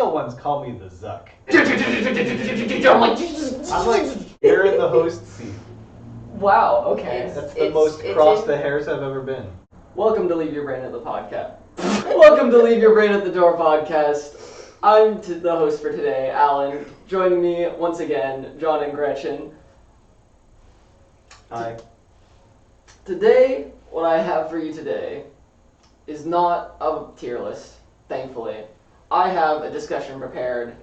real ones call me the Zuck. I'm like, I'm like, you're in the host seat. wow, okay. That's the most cross the hairs I've ever been. Welcome to Leave Your Brain at the Podcast. Welcome to Leave Your Brain at the Door podcast. I'm the host for today, Alan. Joining me once again, John and Gretchen. Hi. Today, what I have for you today is not a tier list, thankfully. I have a discussion prepared,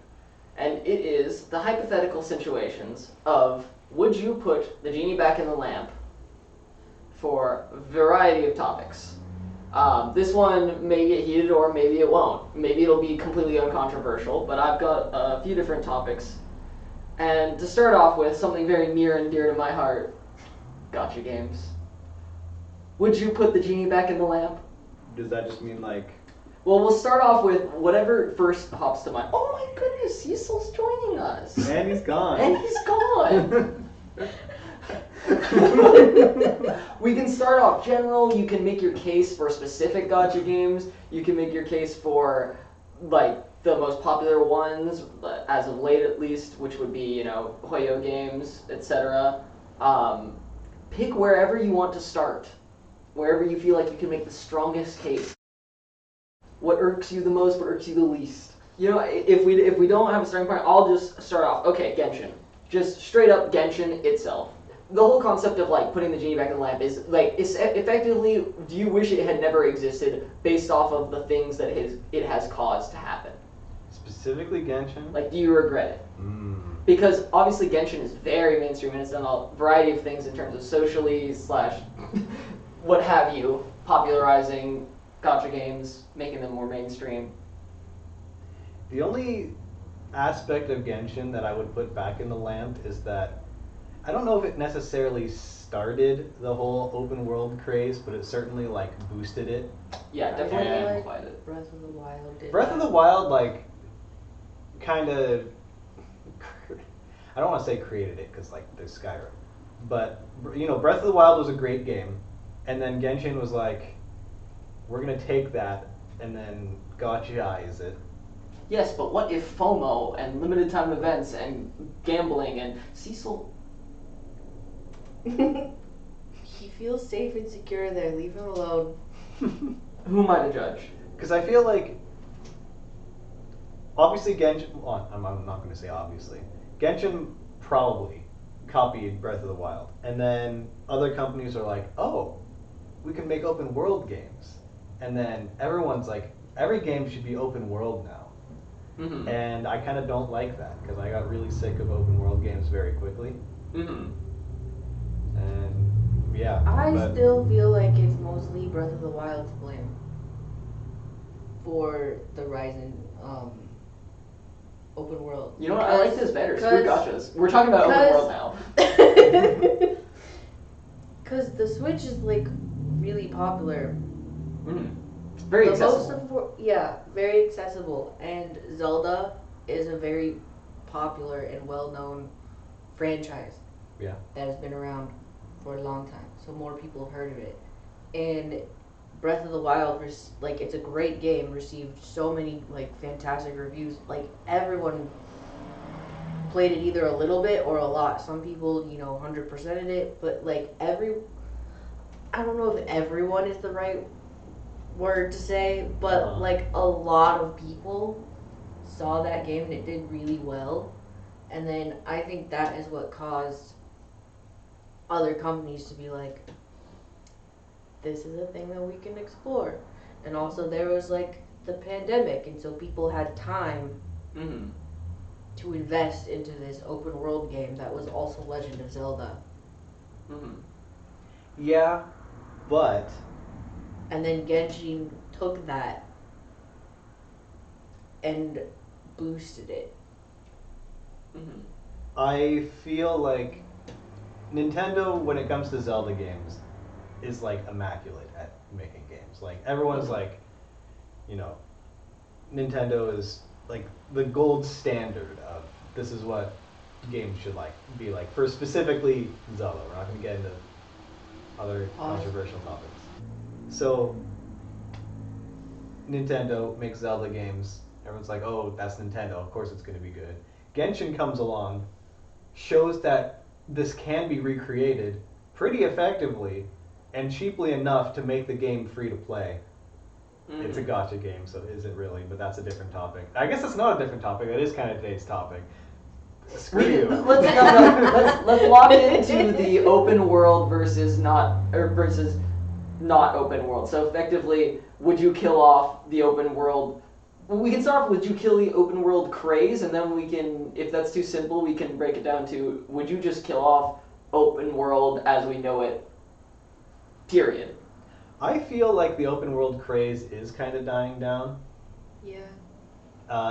and it is the hypothetical situations of would you put the genie back in the lamp for a variety of topics. This one may get heated or maybe it won't. Maybe it'll be completely uncontroversial, but I've got a few different topics. And to start off with, something very near and dear to my heart, gotcha games. Would you put the genie back in the lamp? Does that just mean like... Well, we'll start off with whatever first pops to mind. Oh my goodness, Cecil's joining us. And he's gone. And he's gone. We can start off general. You can make your case for specific gotcha games. You can make your case for like the most popular ones, as of late at least, which would be, Hoyo games, etc. Pick wherever you want to start. Wherever you feel like you can make the strongest case. What irks you the most, what irks you the least. If we don't have a starting point, I'll just start off. Okay, Genshin. Just straight up Genshin itself. The whole concept of putting the genie back in the lamp is effectively, do you wish it had never existed based off of the things that it has caused to happen? Specifically Genshin? Do you regret it? Because obviously Genshin is very mainstream and it's done a variety of things in terms of socially / what have you, popularizing gotcha games, making them more mainstream. The only aspect of Genshin that I would put back in the lamp is that I don't know if it necessarily started the whole open world craze, but it certainly boosted it. Yeah, definitely amplified it. Breath of the Wild did. Breath of the Wild kind of, I don't want to say created it because there's Skyrim, but Breath of the Wild was a great game, and then Genshin was we're gonna take that and then gotcha-ize it. Yes, but what if FOMO and limited time events and gambling and Cecil? He feels safe and secure there. Leave him alone. Who am I to judge? Because I feel obviously Genshin. Well, I'm not going to say obviously. Genshin probably copied Breath of the Wild, and then other companies are oh, we can make open world games, and then everyone's every game should be open world now. Mm-hmm. And I kind of don't like that because I got really sick of open world games very quickly. Mm-hmm. And yeah. I still feel like it's mostly Breath of the Wild's blame for the rise in open world. You know what? I like this better. Screw gotchas. We're talking about open world now. Because the Switch is really popular. Mm-hmm. It's very accessible. Very accessible. And Zelda is a very popular and well-known franchise. Yeah. That has been around for a long time, so more people have heard of it. And Breath of the Wild, it's a great game, received so many fantastic reviews. Everyone played it either a little bit or a lot. Some people 100%ed it, but I don't know if everyone is the right word to say, but a lot of people saw that game and it did really well. And then I think that is what caused other companies to be this is a thing that we can explore. And also there was the pandemic, and so people had time to invest into this open world game that was also Legend of Zelda. Yeah, but... And then Genshin took that and boosted it. I feel Nintendo, when it comes to Zelda games, is immaculate at making games. Everyone's Nintendo is the gold standard of this is what games should be for specifically Zelda. We're not going to get into other controversial topics. So Nintendo makes Zelda games. Everyone's like, oh, that's Nintendo. Of course it's going to be good. Genshin comes along, shows that this can be recreated pretty effectively and cheaply enough to make the game free to play. It's a gacha game, so is it really? But that's a different topic. I guess it's not a different topic. It is kind of today's topic. Screw you. Let's lock into the open world versus not open world. So effectively, would you kill off the open world? Well, we can start off with, would you kill the open world craze, and then we can, if that's too simple, we can break it down to, would you just kill off open world as we know it, period? I feel like the open world craze is kind of dying down. Yeah.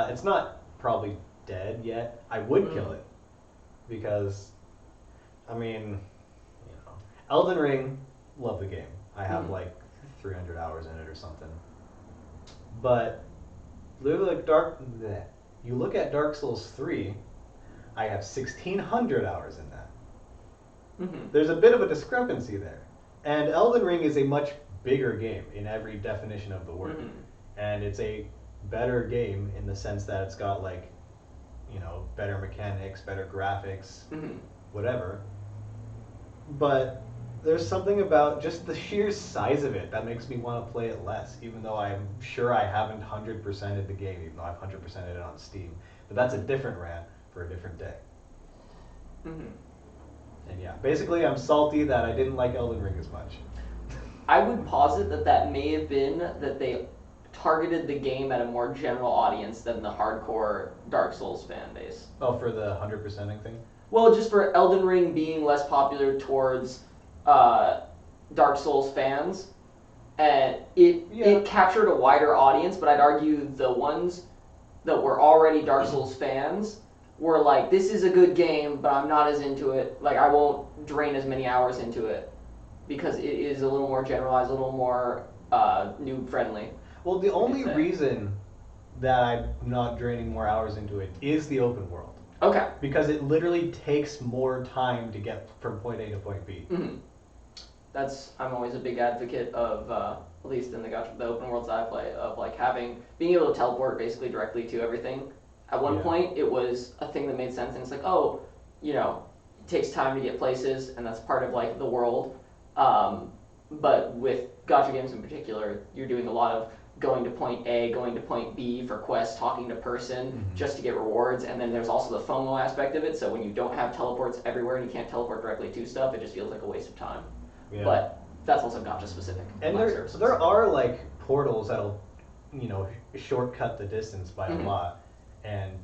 It's not probably dead yet. I would kill it because, I mean, Elden Ring, love the game. I have like 300 hours in it or something. But literally, you look at Dark Souls 3, I have 1,600 hours in that. There's a bit of a discrepancy there. And Elden Ring is a much bigger game in every definition of the word. And it's a better game in the sense that it's got like, better mechanics, better graphics, whatever. But there's something about just the sheer size of it that makes me want to play it less, even though I'm sure I haven't 100%ed the game, even though I've 100%ed it on Steam. But that's a different rant for a different day. And yeah, basically I'm salty that I didn't like Elden Ring as much. I would posit that may have been that they targeted the game at a more general audience than the hardcore Dark Souls fan base. Oh, for the 100%ing thing? Well, just for Elden Ring being less popular towards Dark Souls fans, and it captured a wider audience, but I'd argue the ones that were already Dark Souls fans were like, this is a good game, but I'm not as into it. Like, I won't drain as many hours into it because it is a little more generalized, a little more noob friendly. Well, the only reason that I'm not draining more hours into it is the open world. Okay. Because it literally takes more time to get from point A to point B. I'm always a big advocate of, at least in the open worlds I play, of like being able to teleport basically directly to everything. At one point, it was a thing that made sense, and it's like, oh, it takes time to get places, and that's part of like the world. But with gacha games in particular, you're doing a lot of going to point A, going to point B for quests, talking to person just to get rewards, and then there's also the FOMO aspect of it, so when you don't have teleports everywhere and you can't teleport directly to stuff, it just feels like a waste of time. Yeah. But that's also gacha specific. And there are like portals that'll, shortcut the distance by a lot, and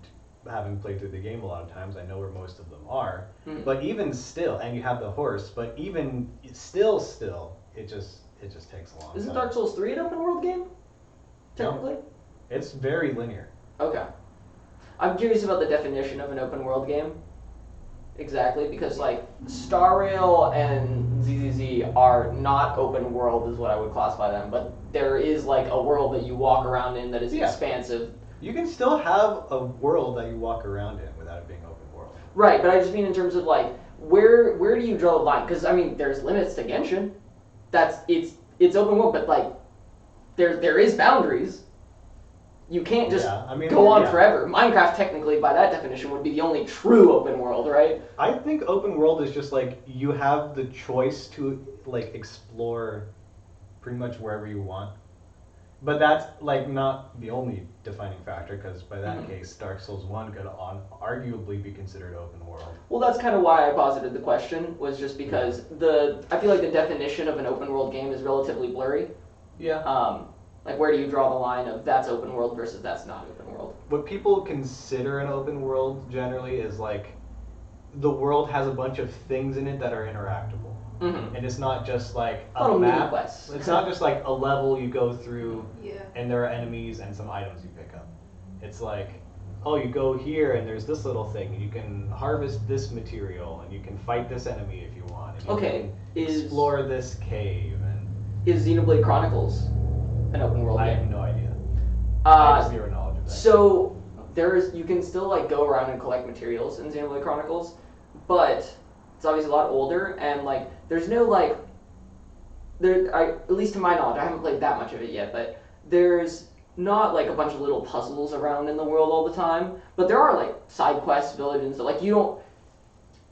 having played through the game a lot of times, I know where most of them are. But even still, and you have the horse, but even still, it just takes a long time. Isn't Dark Souls 3 an open world game? Technically? No. It's very linear. Okay. I'm curious about the definition of an open world game. Exactly, because like Star Rail and ZZZ are not open world is what I would classify them, but there is like a world that you walk around in that is expansive. You can still have a world that you walk around in without it being open world. Right, but I just mean in terms of like where do you draw the line? Because I mean, there's limits to Genshin. It's open world, but like there is boundaries. You can't just go on forever. Minecraft, technically, by that definition, would be the only true open world, right? I think open world is just like you have the choice to like explore pretty much wherever you want. But that's like not the only defining factor, because by that case, Dark Souls 1 could arguably be considered open world. Well, that's kind of why I posited the question, was just because I feel like the definition of an open world game is relatively blurry. Yeah. Like, where do you draw the line of that's open world versus that's not open world? What people consider an open world generally is like the world has a bunch of things in it that are interactable. And it's not just like a map. It's not just like a level you go through and there are enemies and some items you pick up. It's like, oh, you go here and there's this little thing and you can harvest this material and you can fight this enemy if you want. And you can explore this cave. And is Xenoblade Chronicles an open world game? I have no idea. I have zero knowledge of that. So you can still like go around and collect materials in Xenoblade Chronicles, but it's obviously a lot older, and like there's no like at least to my knowledge, I haven't played that much of it yet, but there's not like a bunch of little puzzles around in the world all the time, but there are like side quests, villages, and stuff. Like you don't.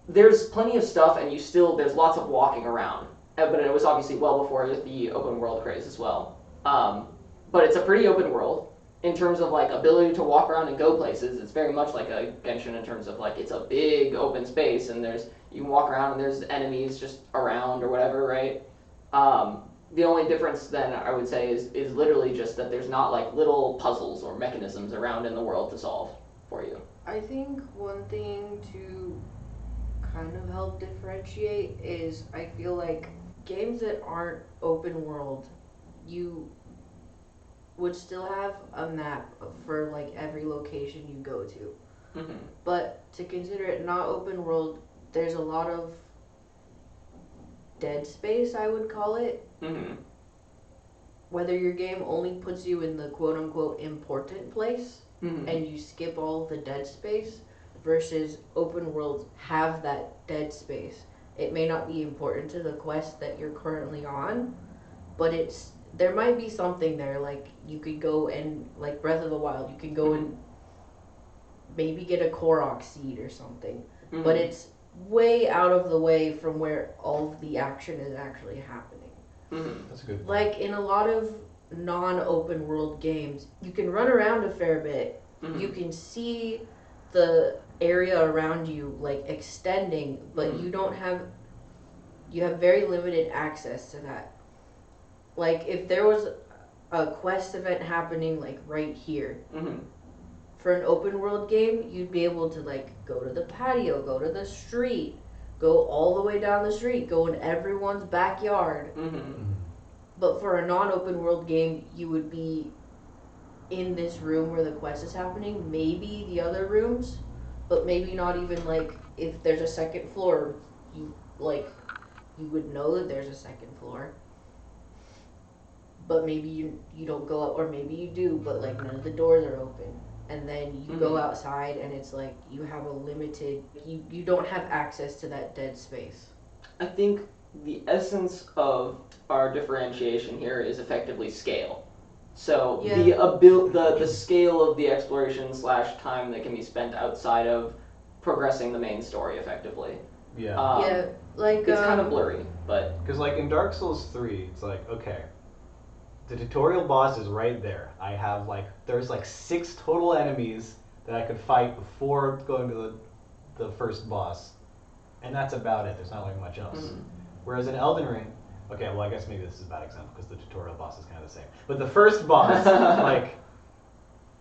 There's plenty of stuff, and there's lots of walking around. But it was obviously well before the open world craze as well. But it's a pretty open world in terms of like ability to walk around and go places. It's very much like a Genshin in terms of like it's a big open space, and you can walk around and there's enemies just around or whatever, right? The only difference then I would say is literally just that there's not like little puzzles or mechanisms around in the world to solve for you. I think one thing to kind of help differentiate is I feel like games that aren't open world, you would still have a map for like every location you go to. Mm-hmm. But to consider it not open world, there's a lot of dead space, I would call it. Mm-hmm. Whether your game only puts you in the quote unquote important place Mm-hmm. and you skip all the dead space versus open worlds have that dead space. It may not be important to the quest that you're currently on, but there might be something there. Like you could go and like Breath of the Wild, you could go and maybe get a Korok seed or something, Mm-hmm. but it's way out of the way from where all of the action is actually happening. Mm-hmm. That's a good point. Like in a lot of non-open world games, you can run around a fair bit. Mm-hmm. You can see the area around you like extending, but Mhm. you have very limited access to that. Like if there was a quest event happening like right here, Mm-hmm. for an open world game, you'd be able to like go to the patio, go to the street, go all the way down the street, go in everyone's backyard. Mm-hmm. Mhm. But for a non-open world game, you would be in this room where the quest is happening, maybe the other rooms, but maybe not even like if there's a second floor, you would know that there's a second floor. But maybe you don't go up, or maybe you do, but like none of the doors are open. And then you go Mhm. outside and it's like you have a limited you don't have access to that dead space. I think the essence of our differentiation here is effectively scale. So Yeah. the scale of the exploration / time that can be spent outside of progressing the main story effectively. Yeah. Yeah, like It's kind of blurry, but Because like in Dark Souls 3, it's like, okay, the tutorial boss is right there. I have there's 6 total enemies that I could fight before going to the first boss. And that's about it. There's not like much else. Mhm. Whereas in Elden Ring, okay, well I guess maybe this is a bad example because the tutorial boss is kind of the same. But the first boss,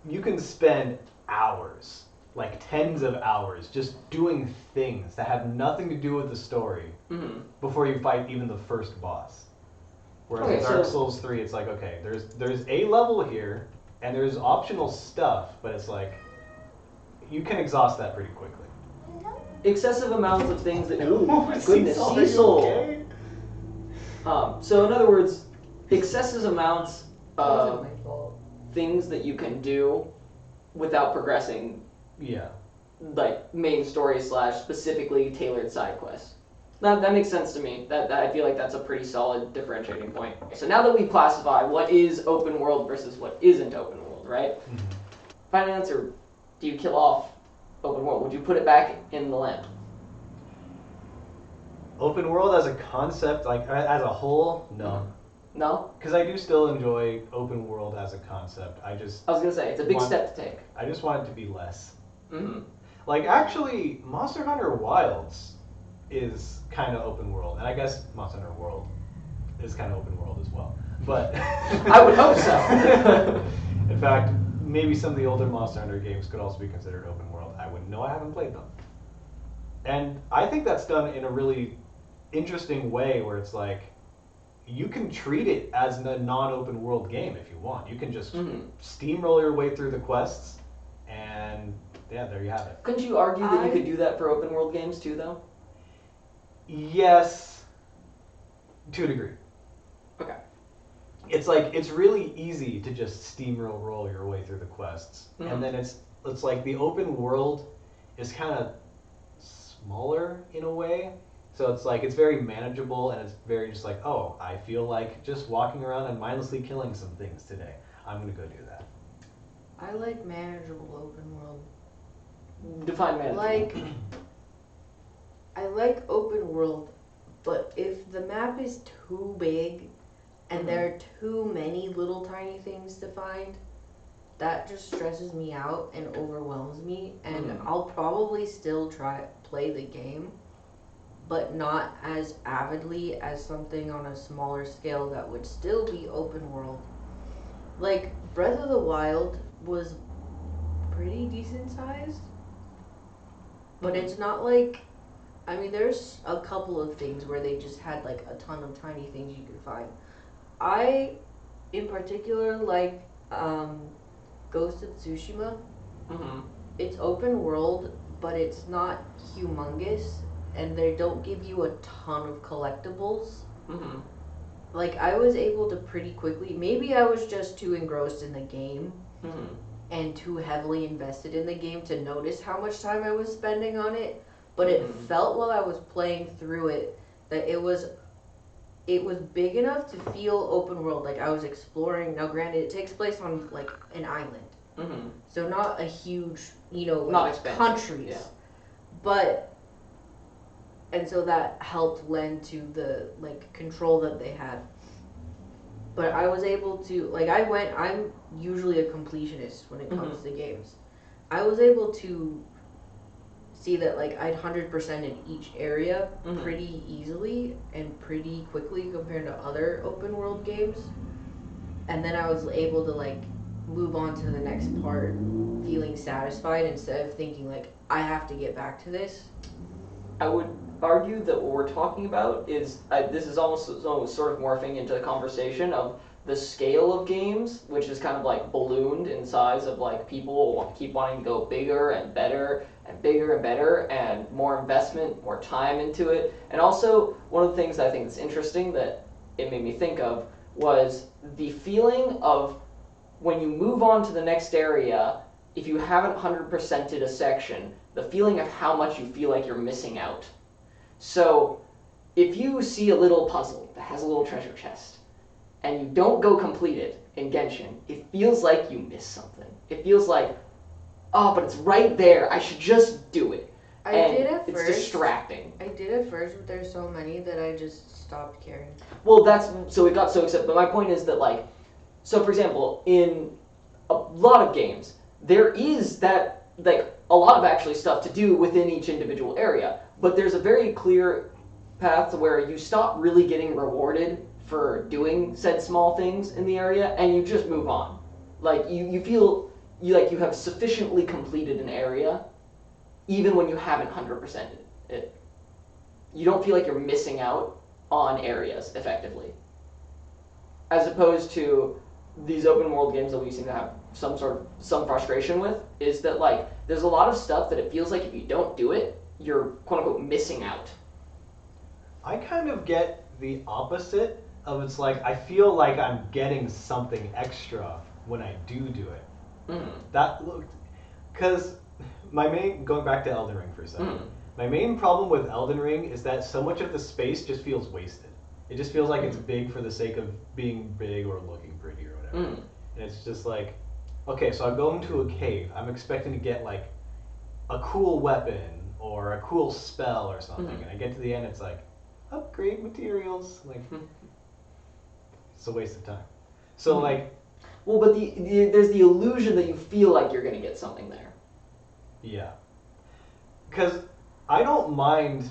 you can spend hours, like tens of hours, just doing things that have nothing to do with the story Mhm. before you fight even the first boss. Whereas Okay, in Dark so- Souls 3, it's like, okay, there's a level here, and there's optional stuff, but it's like, you can exhaust that pretty quickly. excessive amounts of things that. Oh my goodness, Cecil. So in other words, excessive amounts That wasn't of my fault. things that you can do without progressing, Yeah. like main story / specifically tailored side quests. That makes sense to me. That I feel like that's a pretty solid differentiating point. So now that we classify what is open world versus what isn't open world, right? Mhm. Final answer: do you kill off open world? Would you put it back in the lamp? Open world as a concept, like as a whole, no. No. Because I do still enjoy open world as a concept. I I was gonna say it's a big One- step to take. just want it to be less. Mm-hmm. Like actually, Monster Hunter Wilds is kind of open world, and I guess Monster Hunter World is kind of open world as well. But I would hope so. In fact, maybe some of the older Monster Hunter games could also be considered open world. I wouldn't know. I haven't played them. And I think that's done in a really interesting way, where it's like you can treat it as a non-open world game if you want. You can just Mhm. steamroll your way through the quests, and yeah, there you have it. Couldn't you argue that you I- could do that for open world games too, though? Yes, to a degree. Okay. It's like it's really easy to just steamroll your way through the quests, Mhm. and then it's like the open world is kind of smaller in a way, so it's like it's very manageable, and it's very just like, oh, I feel like just walking around and mindlessly killing some things today. I'm gonna go do that. I like manageable open world. Define management. Like, I like open world, but if the map is too big and there are too many little tiny things to find, that just stresses me out and overwhelms me. And I'll probably still play the game, but not as avidly as something on a smaller scale that would still be open world. Like, Breath of the Wild was pretty decent sized, but it's not like, I mean, there's a couple of things where they just had like a ton of tiny things you could find. I, in particular, like Ghost of Tsushima. It's open world, but it's not humongous, and they don't give you a ton of collectibles. Like, I was able to pretty quickly, maybe I was just too engrossed in the game and too heavily invested in the game to notice how much time I was spending on it, but it felt while I was playing through it that it was big enough to feel open world, like I was exploring. Now granted, it takes place on like an island, so not a huge, Not countries, yeah. but, and so that helped lend to the like control that they had. But I was able to, like, I'm usually a completionist when it comes to games. I was able to see that, like, I'd 100% in each area pretty easily and pretty quickly compared to other open world games. And then I was able to, like, move on to the next part feeling satisfied instead of thinking, like, I have to get back to this. I would argue that what we're talking about is, this is almost sort of morphing into the conversation of the scale of games, which is kind of like ballooned in size of like people keep wanting to go bigger and better and bigger and better and more investment, more time into it. And also, one of the things I think is interesting that it made me think of was the feeling of when you move on to the next area, if you haven't 100%ed a section, the feeling of how much you feel like you're missing out. So, if you see a little puzzle that has a little treasure chest, and you don't go complete it in Genshin, it feels like you missed something. It feels like, oh, but it's right there, I should just do it. I did at it's first. distracting. I did at first, but there's so many that I just stopped caring. Well, so it got so accepted, but my point is that, like, so for example, in a lot of games, there is that, like, a lot of actually stuff to do within each individual area, but there's a very clear path to where you stop really getting rewarded for doing said small things in the area, and you just move on. Like, you feel you have sufficiently completed an area, even when you haven't 100%ed it. You don't feel like you're missing out on areas, effectively. As opposed to these open world games that we seem to have some frustration with, is that, like, there's a lot of stuff that it feels like if you don't do it, you're quote-unquote missing out. I kind of get the opposite of, it's like I feel like I'm getting something extra when I do it. That looked, because going back to Elden Ring for a second, my main problem with Elden Ring is that so much of the space just feels wasted. It just feels like it's big for the sake of being big or looking pretty or whatever. And it's just like, okay, so I go into a cave, I'm expecting to get like a cool weapon or a cool spell or something, and I get to the end, it's like, upgrade materials, like, it's a waste of time. So like, well, but there's the illusion that you feel like you're gonna get something there. Yeah, because I don't mind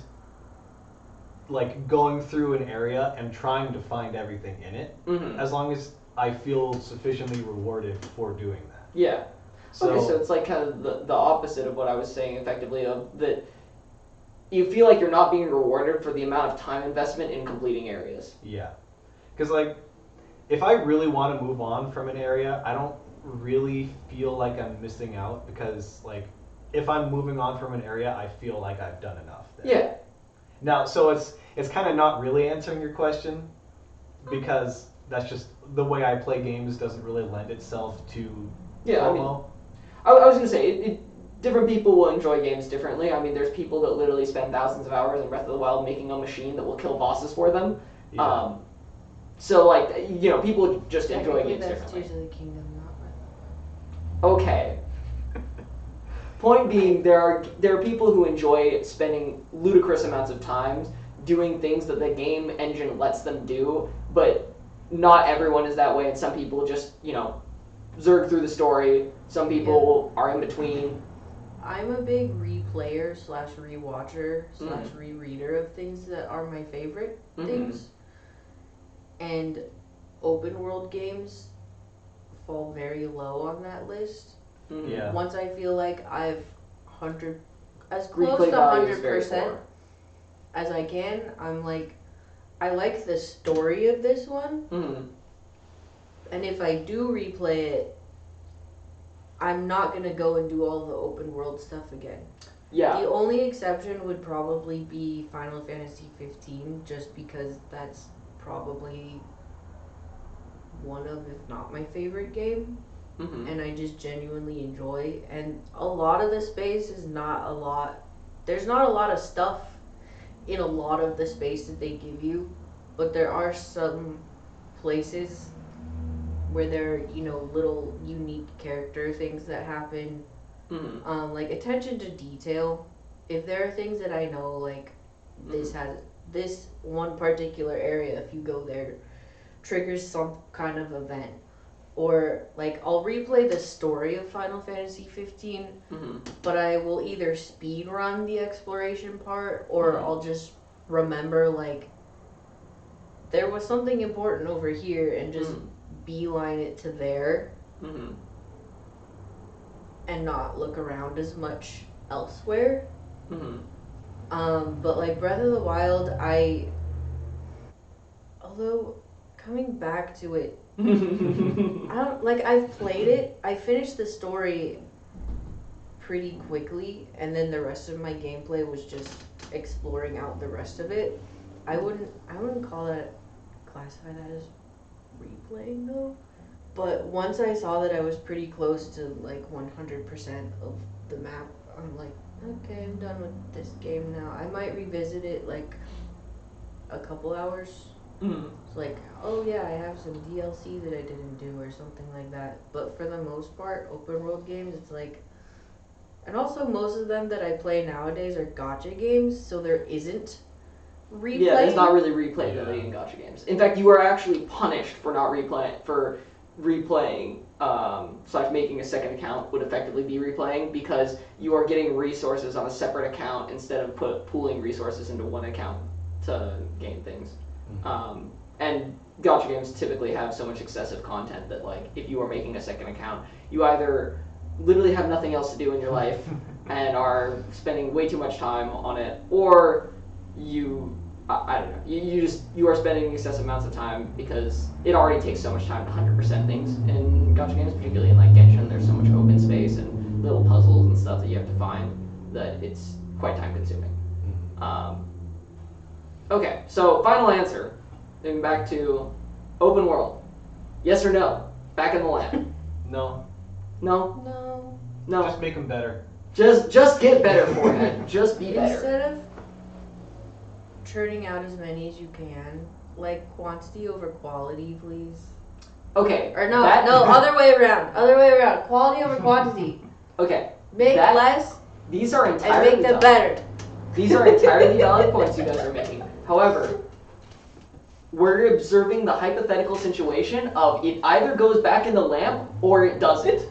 like going through an area and trying to find everything in it, as long as I feel sufficiently rewarded for doing that. Yeah. So, okay, so it's like kind of the opposite of what I was saying, effectively, of that you feel like you're not being rewarded for the amount of time investment in completing areas. Yeah, because like, if I really want to move on from an area, I don't really feel like I'm missing out, because like, if I'm moving on from an area, I feel like I've done enough there. Yeah. Now, so it's kind of not really answering your question, because that's just the way I play games doesn't really lend itself to FOMO. I was going to say, different people will enjoy games differently. I mean, there's people that literally spend thousands of hours in Breath of the Wild making a machine that will kill bosses for them. Yeah. So, like, people just enjoy games That's differently. Tears of the Kingdom. Okay. Point being, there are people who enjoy spending ludicrous amounts of time doing things that the game engine lets them do, but not everyone is that way, and some people just, zerg through the story. Some people are in between. I'm a big replayer slash rewatcher slash rereader of things that are my favorite things. And open world games fall very low on that list. Yeah. Once I feel like I've as close Replay to value is very 100% poor. as I can, I'm like, I like the story of this one. And if I do replay it, I'm not going to go and do all the open world stuff again. Yeah. The only exception would probably be Final Fantasy 15, just because that's probably one of, if not my favorite game. And I just genuinely enjoy. And a lot of the space is not a lot. There's not a lot of stuff in a lot of the space that they give you, but there are some places where there are, little unique character things that happen. Like attention to detail. If there are things that I know, like this has this one particular area, if you go there, triggers some kind of event. Or like I'll replay the story of Final Fantasy 15, but I will either speed run the exploration part, or I'll just remember like there was something important over here and just beeline it to there, and not look around as much elsewhere. But like Breath of the Wild, although coming back to it, I've played it, I finished the story pretty quickly, and then the rest of my gameplay was just exploring out the rest of it. I wouldn't classify that as replaying though. But once I saw that I was pretty close to like 100% of the map, I'm like, okay, I'm done with this game now. I might revisit it like a couple hours. It's like, oh yeah, I have some DLC that I didn't do or something like that. But for the most part, open world games, it's like, and also most of them that I play nowadays are gacha games, so there isn't replay. Yeah, there's not really replayability in gacha games. In fact, you are actually punished for not replaying / making a second account would effectively be replaying, because you are getting resources on a separate account instead of pooling resources into one account to gain things. And gacha games typically have so much excessive content that, like, if you are making a second account, you either literally have nothing else to do in your life and are spending way too much time on it, or I don't know, you are spending excessive amounts of time because it already takes so much time to 100% things in gacha games, particularly in like Genshin. There's so much open space and little puzzles and stuff that you have to find that it's quite time consuming. Okay, so final answer. Moving back to open world. Yes or no? Back in the land. No. No? No. No. Just make them better. Just get better, Forehead. Just be better. Instead of churning out as many as you can, like quantity over quality, please. Okay. Or no, other way around. Other way around. Quality over quantity. Okay. Make less These are and entirely make them better. These are entirely valid points you guys are making. However, we're observing the hypothetical situation of it either goes back in the lamp or it doesn't.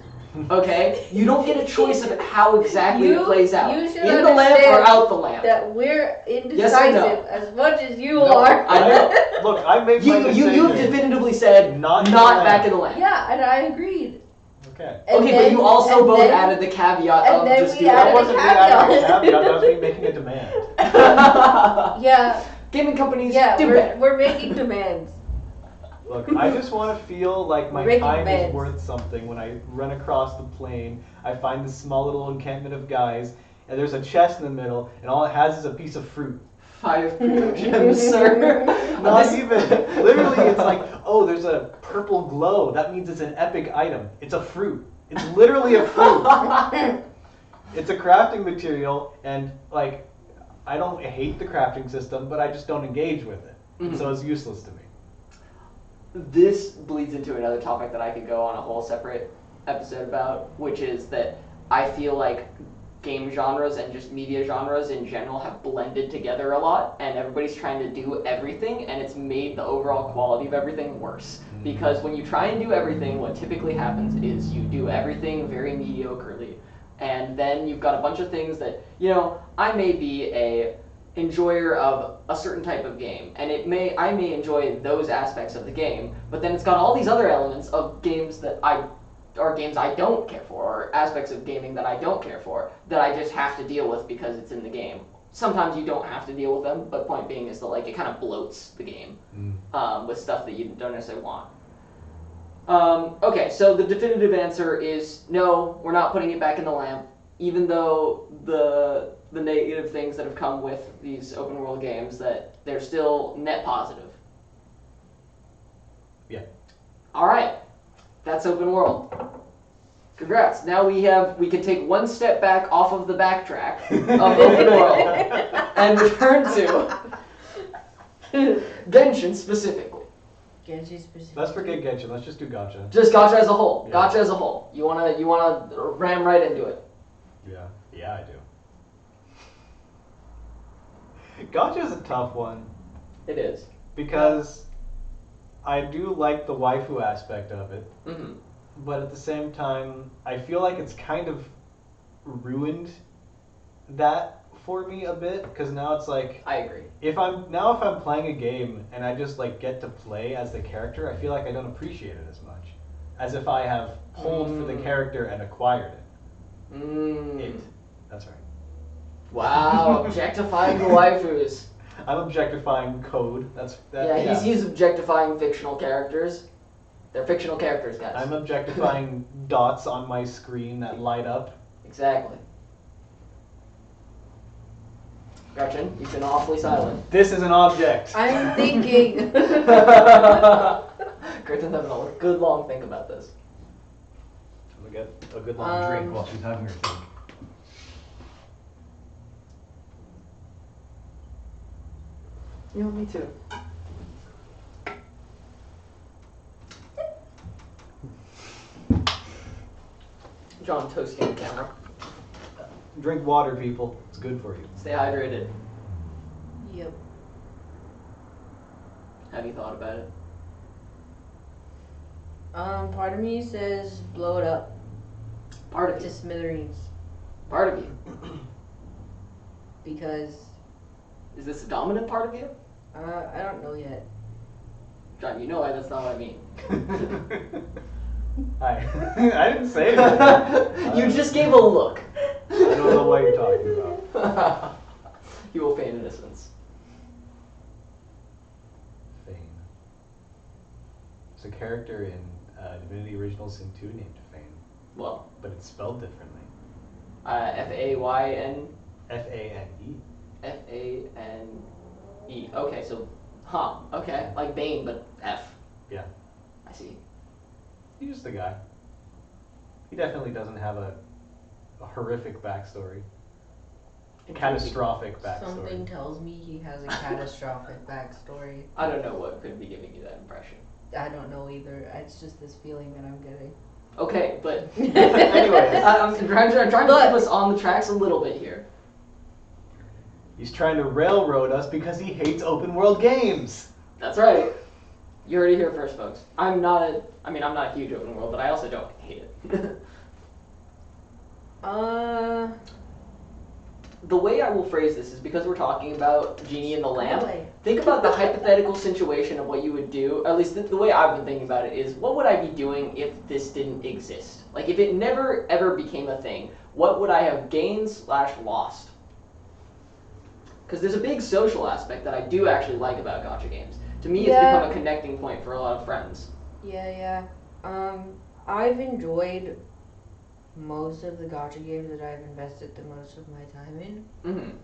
Okay? You don't get a choice of how exactly it plays out. You should In the lamp or out the lamp. that we're indecisive Yes or no? as much as you No, are. I know. Look, I made my decision. You definitively said Not not back in the lamp. Yeah, and I agreed. Okay. And Okay, then- but you also and both then- added the caveat and of then just we do That added it. wasn't me adding a caveat, that was me making a demand. Yeah, Gaming companies do we're better. we're making demands. Look, I just want to feel like my Ricky time Benz. is worth something when I run across the plain. I find this small little encampment of guys, and there's a chest in the middle, and all it has is a piece of fruit. 5 gems, sir. Not This- even. Literally, it's like, oh, there's a purple glow. That means it's an epic item. It's a fruit. It's literally a fruit. It's a crafting material, and like, I don't hate the crafting system, but I just don't engage with it. So it's useless to me. This bleeds into another topic that I could go on a whole separate episode about, which is that I feel like game genres and just media genres in general have blended together a lot, and everybody's trying to do everything, and it's made the overall quality of everything worse. Because when you try and do everything, what typically happens is you do everything very mediocrely, and then you've got a bunch of things that, I may be a enjoyer of a certain type of game, and I may enjoy those aspects of the game, but then it's got all these other elements of games that games I don't care for, or aspects of gaming that I don't care for, that I just have to deal with because it's in the game. Sometimes you don't have to deal with them, but point being is that it kind of bloats the game with stuff that you don't necessarily want. Okay, so the definitive answer is no, we're not putting it back in the lamp, even though the negative things that have come with these open world games, that they're still net positive. Yeah. All right. That's open world. Congrats. Now we can take one step back off of the backtrack of open world and return to Genshin specifically. Genshin specific. Let's forget Genshin. Let's just do Gacha. Just Gacha as a whole. Yeah. Gacha as a whole. You wanna ram right into it. Yeah, I do. Gacha is a tough one It is. because I do like the waifu aspect of it, Mm-hmm. but at the same time, I feel like it's kind of ruined that for me a bit, because now it's like, I agree. if I'm playing a game and I just get to play as the character, I feel like I don't appreciate it as much as if I have pulled for the character and acquired it. It. That's right. Wow, objectifying the waifus. I'm objectifying Code. He's objectifying fictional characters. They're fictional characters, guys. I'm objectifying dots on my screen that light up. Exactly. Gretchen, you've been awfully silent. This is an object. I'm thinking. Gretchen's having a good long think about this. I'm gonna get a good long drink while she's having her think. Me too. John, toasting the camera. Drink water, people. It's good for you. Stay hydrated. Yep. Have you thought about it? Part of me says blow it up Part of to you. smithereens Part of you. because Is this a dominant part of you? I don't know yet. John, you know that's not what I mean. I didn't say anything. You just gave a look. I don't know what you're talking about. You will feign innocence. Fane. There's a character in Divinity Original Sin 2 named Fane, Well, but it's spelled differently. F-A-Y-N... F-A-N-E. F-A-N-E. Okay, so... okay. Like Bane, but F. Yeah. I see. He's just a guy. He definitely doesn't have a horrific backstory. Catastrophic backstory. Something tells me he has a catastrophic backstory. I don't know what could be giving you that impression. I don't know either. It's just this feeling that I'm getting. Okay, but... Anyways. I'm trying to keep us on the tracks a little bit here. He's trying to railroad us because he hates open world games. That's right. You heard it here first, folks. I'm not a huge open world, but I also don't hate it. The way I will phrase this is because we're talking about Genie in the Lamp. Think about the hypothetical situation of what you would do. At least the way I've been thinking about it is, what would I be doing if this didn't exist? Like, if it never ever became a thing, what would I have gained/lost? Because there's a big social aspect that I do actually like about gacha games. To me, it's become a connecting point for a lot of friends. Yeah. I've enjoyed most of the gacha games that I've invested the most of my time in. Mm-hmm.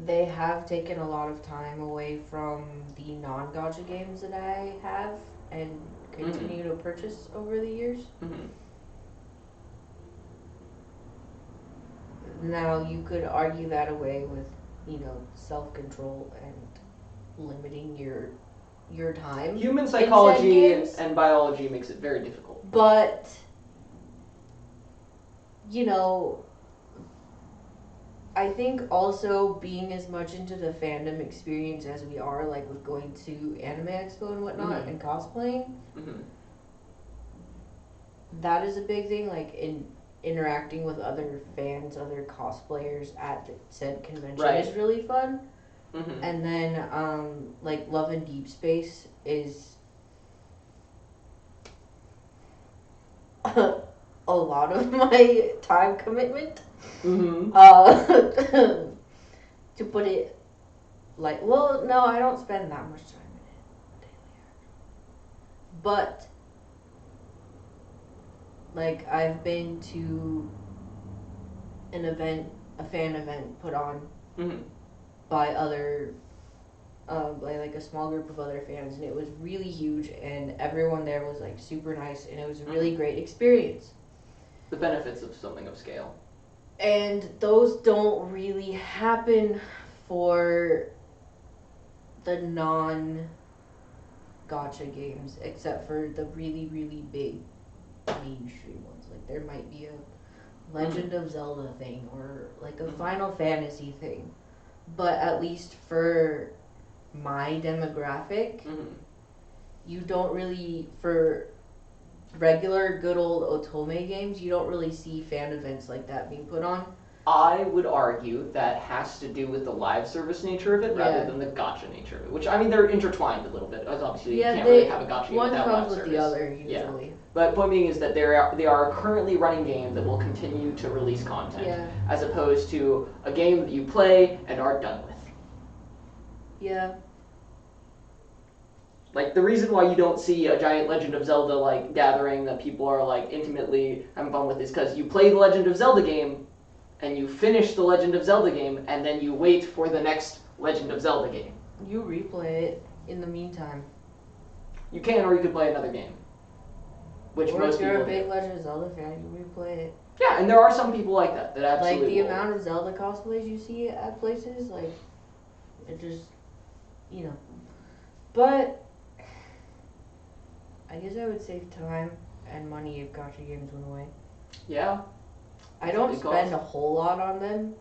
They have taken a lot of time away from the non-gacha games that I have and continue to purchase over the years. Mm-hmm. Now, you could argue that away with, self-control and limiting your time. Human in said psychology games. and biology makes it very difficult. But you know, I think also being as much into the fandom experience as we are, like with going to Anime Expo and whatnot and cosplaying, that is a big thing. Like in interacting with other fans, other cosplayers at the said convention is really fun. And then like Love and Deep Space is a lot of my time commitment. To put it like, well, no, I don't spend that much time in it daily, but like I've been to an event, a fan event put on by other by like a small group of other fans, and it was really huge, and everyone there was like super nice, and it was a really great experience. The benefits of something of scale. And those don't really happen for the non-gacha games, except for the really, really big mainstream ones. Like there might be a Legend of Zelda thing or like a Final Fantasy thing. But at least for my demographic, you don't really, for regular good old Otome games, you don't really see fan events like that being put on. I would argue that has to do with the live service nature of it rather than the gacha nature of it. Which, I mean, they're intertwined a little bit. As obviously, you can't really have a gacha game without live service. One comes with the other, usually. Yeah. But point being is that they are currently running games that will continue to release content, as opposed to a game that you play and are done with. Yeah. Like, the reason why you don't see a giant Legend of Zelda, like, gathering that people are, like, intimately having fun with is because you play the Legend of Zelda game, and you finish the Legend of Zelda game, and then you wait for the next Legend of Zelda game. You replay it in the meantime. You can, or you could play another game. Which or most if you're people a big do. Legend of Zelda fan, you replay it. Yeah, and there are some people like that absolutely like the will. amount of Zelda cosplays you see at places, like, it just, you know. But I guess I would save time and money if gacha games went away. Yeah. I don't spend a whole lot on them.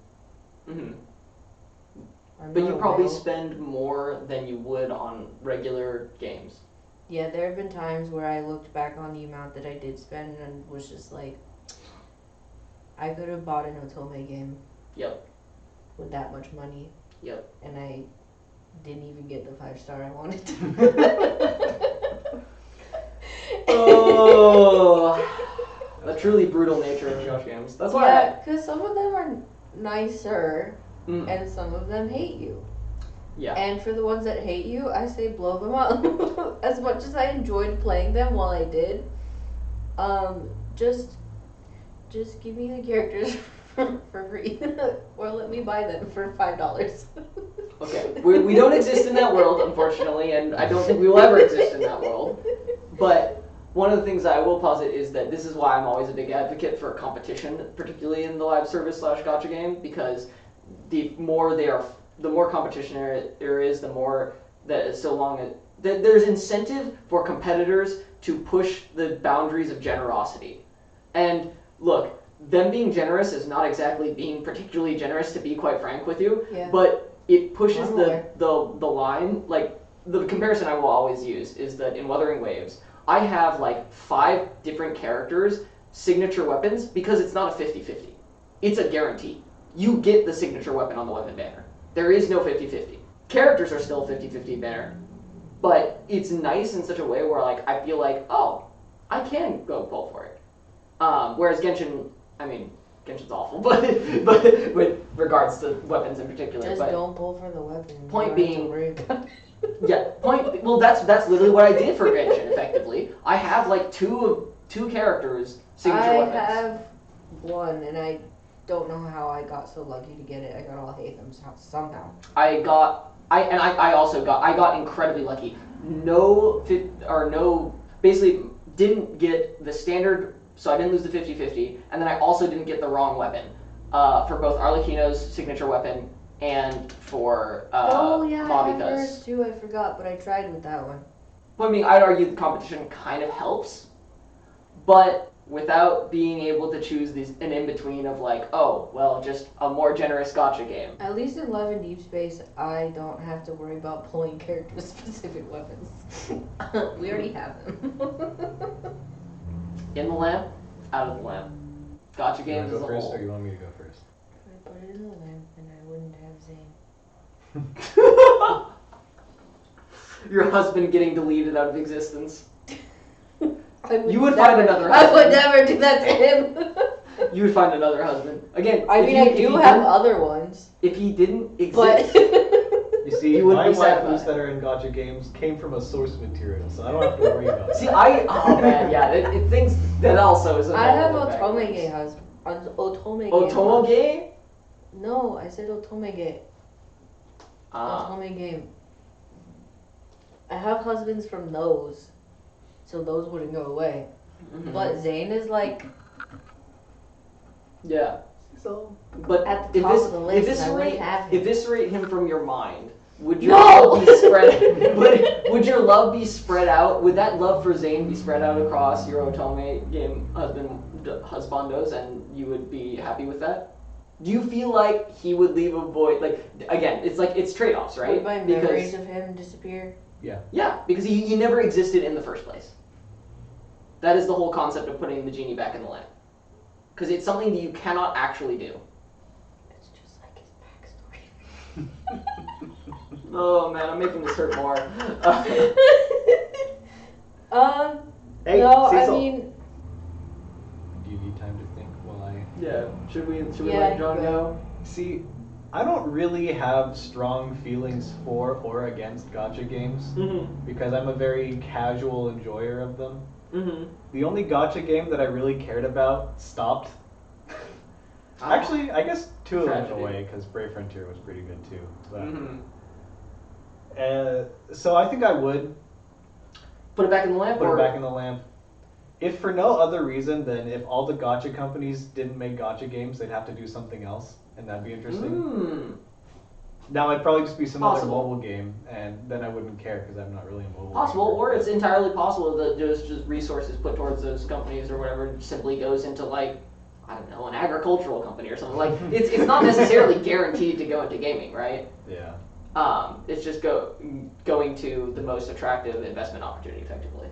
But you probably spend more than you would on regular games. Yeah, there have been times where I looked back on the amount that I did spend and was just like, I could have bought an Otome game. Yep. With that much money. Yep. And I didn't even get the 5-star I wanted. Oh, the truly brutal nature of gacha games. That's why. Yeah, because some of them are nicer, and some of them hate you. Yeah. And for the ones that hate you, I say blow them up. As much as I enjoyed playing them while I did, just give me the characters for free, or let me buy them for $5. Okay, we don't exist in that world, unfortunately, and I don't think we will ever exist in that world. But one of the things I will posit is that this is why I'm always a big advocate for competition, particularly in the live service / gacha game, because the more competition there is, the more that there's incentive for competitors to push the boundaries of generosity. And look, them being generous is not exactly being particularly generous, to be quite frank with you, but it pushes the line. Like, the comparison I will always use is that in Wuthering Waves, I have like 5 different characters' signature weapons because it's not a 50-50. It's a guarantee. You get the signature weapon on the weapon banner. There is no 50-50. Characters are still 50-50 banner, but it's nice in such a way where like I feel like, oh, I can go pull for it. Whereas Genshin, I mean, Genshin's awful, but with regards to weapons in particular. Just don't pull for the weapon. Point being, well, that's literally what I did for Genshin. Effectively, I have like two characters signature weapons. I have one, and I don't know how I got so lucky to get it. I got all Haytham's somehow. I got incredibly lucky. Basically didn't get the standard. So I didn't lose the 50-50, and then I also didn't get the wrong weapon for both Arlecchino's signature weapon and for Mabika's. I had hers too. I forgot, but I tried with that one. Well, I mean, I'd argue the competition kind of helps, but without being able to choose an in-between of like, oh, well, just a more generous gacha game. At least in Love and Deep Space, I don't have to worry about pulling character-specific weapons. We already have them. In the lamp, out of the lamp. Gacha You games want to as go a first, whole. or you want me to go first? If I put it in the lamp, then I wouldn't have Zane. Your husband getting deleted out of existence. I You would find another I would husband. never do that to him. You would find another husband. Again, I if mean, he- I if do he have didn't- other ones, If he didn't but exist, You see, You wouldn't my be sad about waifus it. that are in gacha games came from a source material, so I don't have to worry about see, that. oh man, yeah, it thinks that also is. I have involved in Otomege backwards. husband. Otomege. Otomoge? No, I said Otomege. Ah, Otomege. I have husbands from those, so those wouldn't go away. mhm. But Zane is like yeah. So, But at the top of the list, and I eviscerate, wouldn't have him. eviscerate him from your mind. Would your No! love be spread? would your love be spread out? Would that love for Zane be spread out across your Otome game husbandos, and you would be happy with that? Do you feel like he would leave a void? Like again, it's trade-offs, right? Would my memories of him disappear? Yeah, because he never existed in the first place. That is the whole concept of putting the genie back in the lamp. Because it's something that you cannot actually do. It's just like his backstory. Oh man, I'm making this hurt more. hey, no, I Cecil. mean, Do you need time to think while I... Yeah, should we Yeah, let John go. go? See, I don't really have strong feelings for or against gacha games, Mm-hmm. because I'm a very casual enjoyer of them. Mm-hmm. The only gacha game that I really cared about stopped. Actually, I guess two of them in Tragedy. a way, because Brave Frontier was pretty good too. But, Mm-hmm. so I think I would Put it back in the lamp, put or it back in the lamp. If for no other reason than if all the gacha companies didn't make gacha games, they'd have to do something else, and that'd be interesting. Mm. Now it'd probably just be some Possible. other mobile game, and then I wouldn't care because I'm not really a mobile. Possible, gamer. or it's entirely possible that just resources put towards those companies or whatever simply goes into like, I don't know, an agricultural company or something. Like it's not necessarily guaranteed to go into gaming, right? Yeah. It's just going to the most attractive investment opportunity, effectively,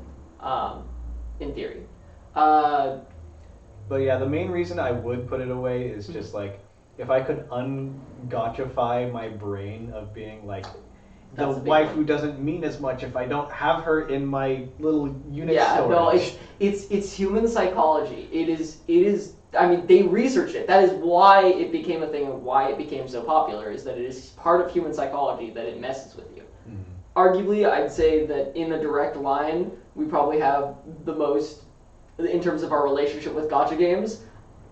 in theory. But yeah, the main reason I would put it away is just like if I could ungotchify my brain of being like the That's a big wife one. who doesn't mean as much if I don't have her in my little Unix Yeah, storage. no, it's human psychology. It is. I mean, they researched it. That is why it became a thing and why it became so popular. Is that it is part of human psychology that it messes with you. Mhm. Arguably, I'd say that in a direct line, we probably have the most in terms of our relationship with gacha games.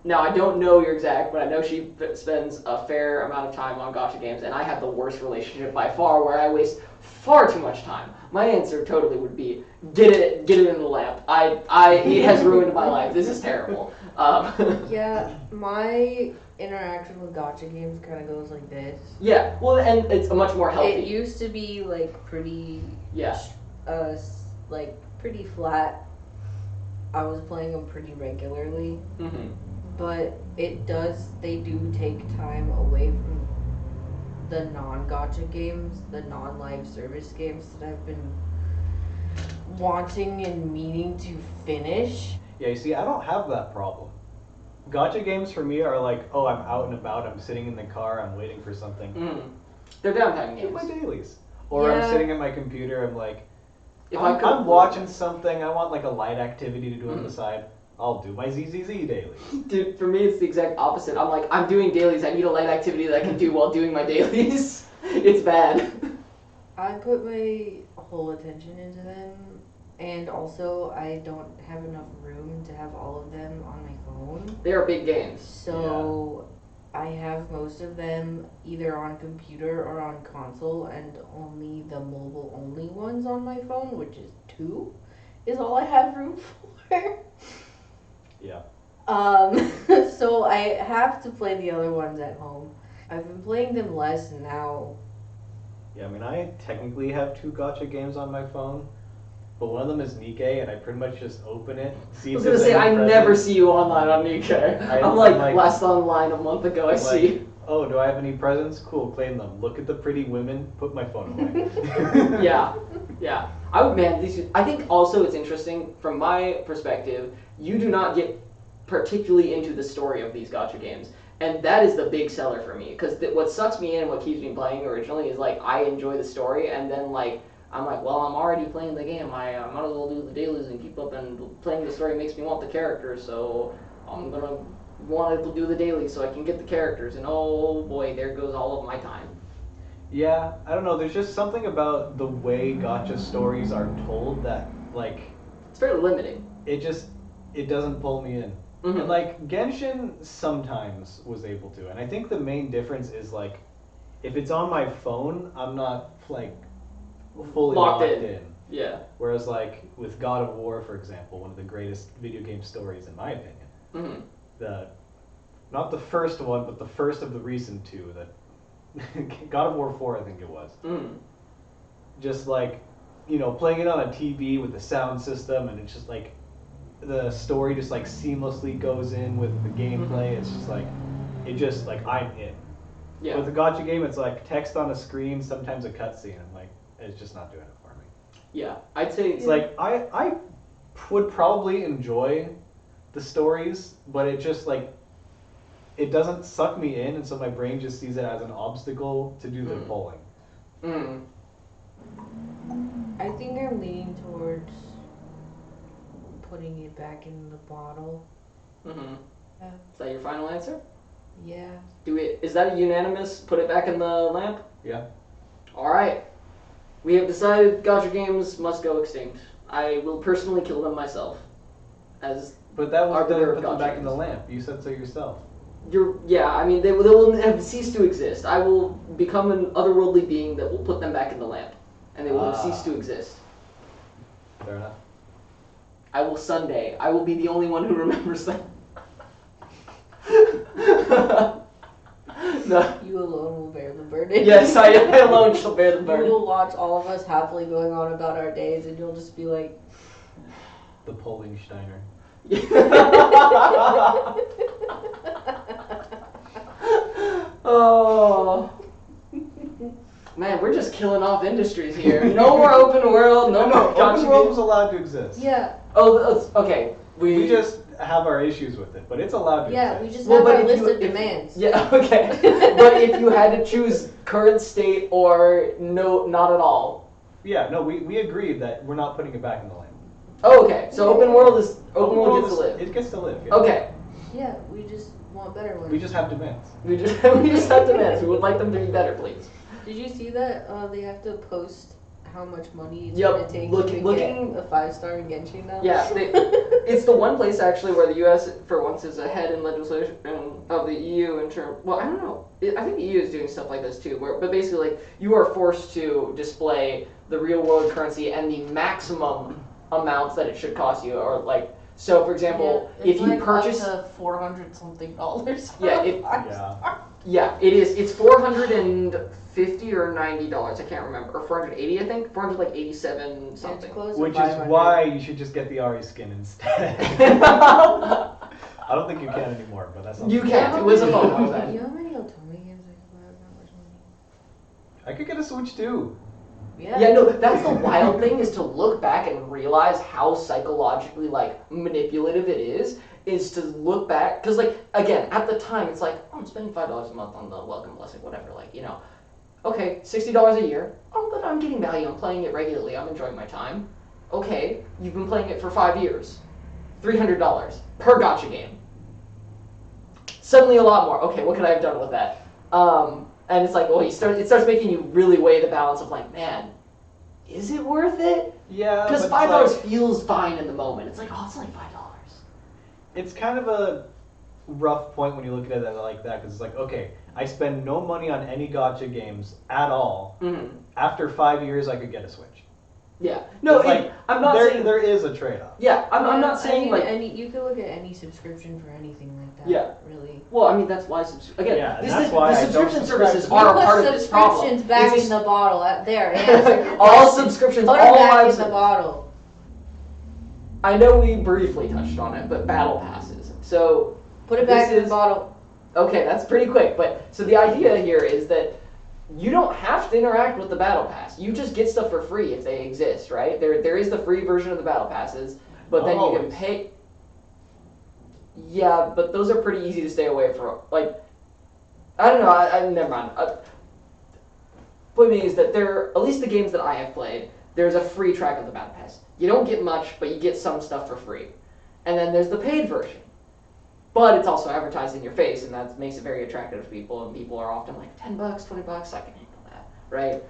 Now, I don't know your exact, but I know she spends a fair amount of time on gacha games, and I have the worst relationship by far, where I waste far too much time. My answer totally would be get it in the lamp. It has ruined my life. This is terrible. yeah, my interaction with gacha games kind of goes like this. Yeah, well, and it's a much more healthy. It used to be like pretty, Yeah. like pretty flat. I was playing them pretty regularly, Mm-hmm. but they do take time away from the non-gacha games, the non-live service games that I've been wanting and meaning to finish. Yeah, you see, I don't have that problem. Gacha games for me are like, oh, I'm out and about, I'm sitting in the car, I'm waiting for something. Mm. They're downtime Do games. my dailies. Or I'm Yeah. sitting at my computer, I'm like, If I could I'm watching something, I want like a light activity to do on the side. I'll do my ZZZ dailies. Dude, for me, it's the exact opposite. I'm like, I'm doing dailies. I need a light activity that I can do while doing my dailies. It's bad. I put my whole attention into them, and also I don't have enough room to have all of them on my phone. They are big games. So I have most of them either on computer or on console, and only the mobile only ones on my phone, which is 2, is all I have room for. Yeah. So I have to play the other ones at home. I've been playing them less now. Yeah, I mean, I technically have 2 gacha games on my phone, but one of them is Nikkei, and I pretty much just open it. See I was if gonna there's say, I any never presents. see you online on Nikkei. I'm I'm like, like- last online a month ago, I Like, see. oh, do I have any presents? Cool, claim them. Look at the pretty women. Put my phone away. Yeah, yeah. I think also it's interesting from my perspective. You do not get particularly into the story of these gacha games, and that is the big seller for me. Because what sucks me in and what keeps me playing originally is like I enjoy the story, and then like I'm like, well, I'm already playing the game. I might as well do the dailies and keep up. And playing the story makes me want the characters, so I'm gonna want to do the dailies so I can get the characters. And oh boy, there goes all of my time. Yeah, I don't know. There's just something about the way gotcha stories are told that, like, It's very limiting. it doesn't pull me in. Mhm. And like Genshin sometimes was able to, and I think the main difference is like, if it's on my phone, I'm not like fully Locked locked in. in. Yeah. Whereas like with God of War, for example, one of the greatest video game stories in my opinion, Hmm. the not the first one, but the first of the recent two, that God of War 4, I think it was. Mm. Just like, playing it on a TV with the sound system, and it's just like the story just like seamlessly goes in with the gameplay. It's just like I'm in. Yeah. With a gotcha game, it's like text on a screen, sometimes a cutscene. I'm like, it's just not doing it for me. Yeah. I'd say It's like I would probably enjoy the stories, but it just like it doesn't suck me in, and so my brain just sees it as an obstacle to do the Mm. polling. Mm. I think I'm leaning towards putting it back in the bottle. Mm-hmm. Yeah. Is that your final answer? Yeah. Is that a unanimous? Put it back in the lamp. Yeah. All right. We have decided gacha games must go extinct. I will personally kill them myself. As But that was Arbiter to of put them gotcha back in the games. lamp. You said so yourself. I mean, they will have ceased to exist. I will become an otherworldly being that will put them back in the lamp, and they will have ceased to exist. Fair enough. I will Sunday. I will be the only one who remembers them. No. You alone will bear the burden. Yes, I alone shall bear the You burden. will watch all of us happily going on about our days, and you'll just be like, The polling Steiner. Oh. Man, we're just killing off industries here. No more open world, no more Open gotcha World games. was allowed to exist. yeah, Oh, okay. We just have our issues with it, but it's allowed to yeah, we exist. just have our if list you- of demands. Yeah, okay. But if you had to choose current state or no, not at all. Yeah, no, we agreed that we're not putting it back in the lamp. Oh, okay. So open world gets to live. It gets to live. Yeah. Okay. Yeah, we just want better ones. We just have demands. We just have demands. We would like them to be better, please. Did you see that they have to post how much money it's Yep, going to take looking- to get a 5-star in Genshin now? Yeah, it's the one place actually where the U.S. for once is ahead in legislation of the EU in term. Well, I don't know. I think the EU is doing stuff like this too, but basically, like, you are forced to display the real world currency and the maximum amounts that it should cost you, or like. So, for example, Yeah, if it's you like purchase, up to $400 something. Yeah, it- Yeah. yeah, it is. It's $450 or $90. I can't remember, or 480, I think. 487 It's something. close to Which is 500. why you should just get the Ari skin instead. I I don't think you can anymore, but that's not You can't. It was a phone then. You know how many Otome games I could buy with that much money? I could get a Switch too. Yeah, no, that's the wild thing is to look back and realize how psychologically, like, manipulative it is to look back. Because, like, again, at the time, it's like, oh, I'm spending $5 a month on the Welcome Blessing, whatever, like, Okay, $60 a year. Oh, but I'm getting value. I'm playing it regularly. I'm enjoying my time. Okay, you've been playing it for 5 years. $300 per gotcha game. Suddenly a lot more. Okay, what could I have done with that? And it's like, well, it starts making you really weigh the balance of like, man, is it worth it? Yeah, Because but $5 it's like- feels fine in the moment. It's like, oh, it's like $5. It's kind of a rough point when you look at it like that, because it's like, okay, I spend no money on any gotcha games at all. Mm-hmm. After 5 years, I could get a Switch. Yeah. No, It's like, I'm not there, saying. there is a trade-off. Yeah, I'm not I saying mean, like. you could look at any subscription for anything like that. Yeah. Really. Well, I mean that's why again, Yeah, and this that's is, why the I don't subscription subscribe services to are a Put part of this problem. subscriptions back It's in the bottle. There. Answer your all question. subscriptions, Put all them back lives. in the bottle. I know we briefly touched on it, but battle passes. So Put it back This in the is- bottle. okay, that's pretty quick. But so the idea here is that you don't have to interact with the battle pass. You just get stuff for free if they exist, right? There is the free version of the battle passes, but then you can Always. pay. Yeah, but those are pretty easy to stay away from. Like, I don't know. I never mind. Point being is that there, at least the games that I have played, there's a free track of the battle pass. You don't get much, but you get some stuff for free. And then there's the paid version. But it's also advertised in your face, and that makes it very attractive to people, and people are often like, $10, $20, I can handle that, right?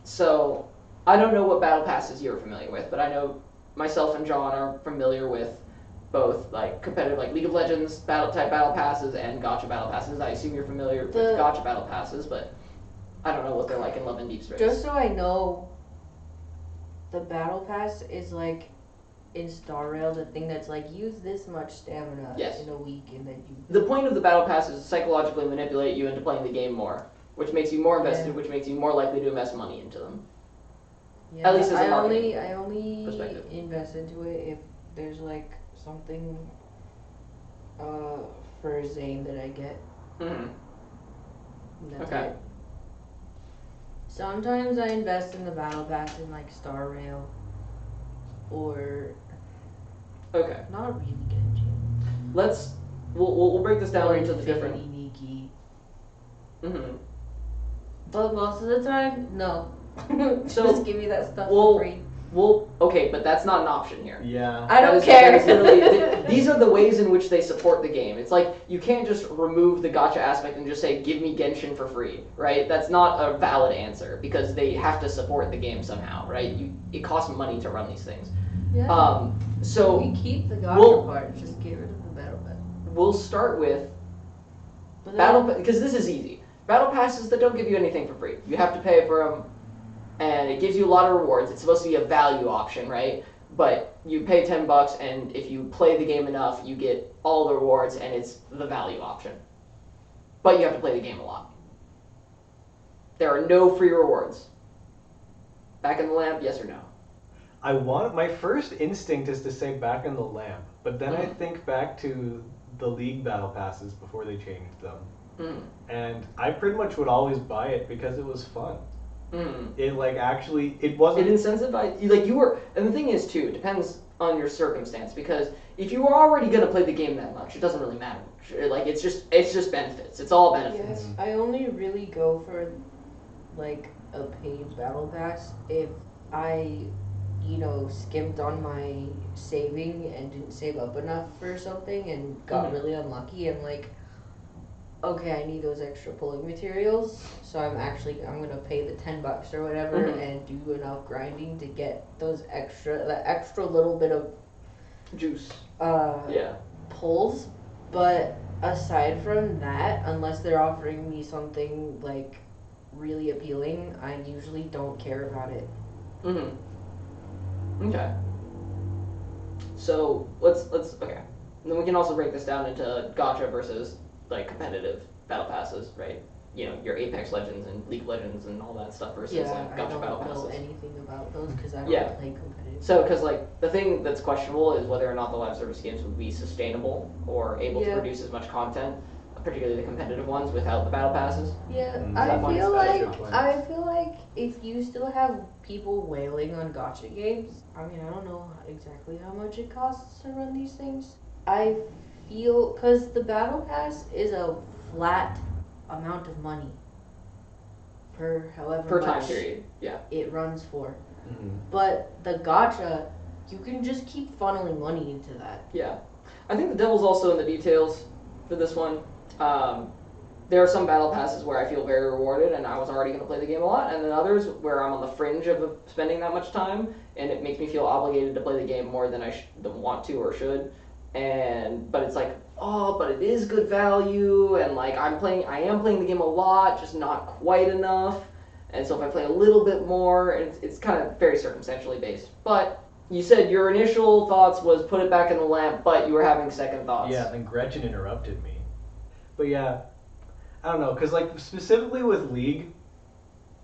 So, I don't know what battle passes you're familiar with, but I know myself and John are familiar with both like competitive, like League of Legends type battle passes and gacha battle passes. I assume you're familiar with gacha battle passes, but I don't know what they're like in Love and Deep Space. Just so I know, the battle pass is like in Star Rail, the thing that's like use this much stamina Yes. in a week, and then you. The point of the battle pass is to psychologically manipulate you into playing the game more, which makes you more invested, Yeah. which makes you more likely to invest money into them. Yeah, At least as a I marketing only perspective. invest into it if there's like something for Zane that I get. Mm-hmm. And that's Okay. it. Sometimes I invest in the battle pass in like Star Rail, or Okay. not really Genji. We'll break this down Or into the Infinity different. Nikki. Mm-hmm. But most of the time, no. So, Just give me that stuff well, for free. Okay, but that's not an option here. Yeah. I That don't is- care. that is literally- these are the ways in which they support the game. It's like you can't just remove the gacha aspect and just say, give me Genshin for free, right? That's not a valid answer because they have to support the game somehow, right? It costs money to run these things. Yeah. So we keep the gacha we'll- part. Just get rid of the battle pass. we'll start with But because this is easy. Battle passes that don't give you anything for free. You have to pay for them, and it gives you a lot of rewards. It's supposed to be a value option, right? But you pay $10, and if you play the game enough, you get all the rewards, and it's the value option. But you have to play the game a lot. There are no free rewards. Back in the lamp, yes or no? My first instinct is to say back in the lamp, but then I Mhm. think back to the League battle passes before they changed them. Mm. And I pretty much would always buy it because it was fun. Mm. It it It wasn't. incentivized you were, and the thing is too, it depends on your circumstance because if you were already gonna play the game that much, it doesn't really matter. Like it's just benefits. It's all benefits. yes, I only really go for like a paid battle pass if I, skimped on my saving and didn't save up enough for something and got Mhm. really unlucky. I'm like, okay, I need those extra pulling materials, so I'm gonna pay the $10 or whatever Mhm. and do enough grinding to get that extra little bit of Juice. yeah. pulls. But aside from that, unless they're offering me something like really appealing, I usually don't care about it. Mm-hmm. Okay. So let's okay. And then we can also break this down into gacha versus like competitive battle passes, right? Your Apex Legends and League of Legends and all that stuff versus Yeah, like I gacha don't battle know passes. anything about those because I don't Yeah. play competitive. So, because like the thing that's questionable is whether or not the live service games would be sustainable or able to Yeah. produce as much content, particularly the competitive ones, without the battle passes. Yeah, Mm, I that feel that's a like good point. if you still have people wailing on gacha games, I mean, I don't know exactly how much it costs to run these things. I feel because the battle pass is a flat amount of money per however Per much time period. Yeah. it runs for. Mhm. But the gacha, you can just keep funneling money into that. Yeah. I think the devil's also in the details for this one. There are some battle passes where I feel very rewarded and I was already going to play the game a lot, and then others where I'm on the fringe of spending that much time and it makes me feel obligated to play the game more than I want to or should. But it's like, oh, but it is good value, and like I am playing the game a lot, just not quite enough. And so if I play a little bit more, it's kind of very circumstantially based. But you said your initial thoughts was put it back in the lamp, but you were having second thoughts. Yeah, and Gretchen interrupted me. But yeah, I don't know, because like specifically with League,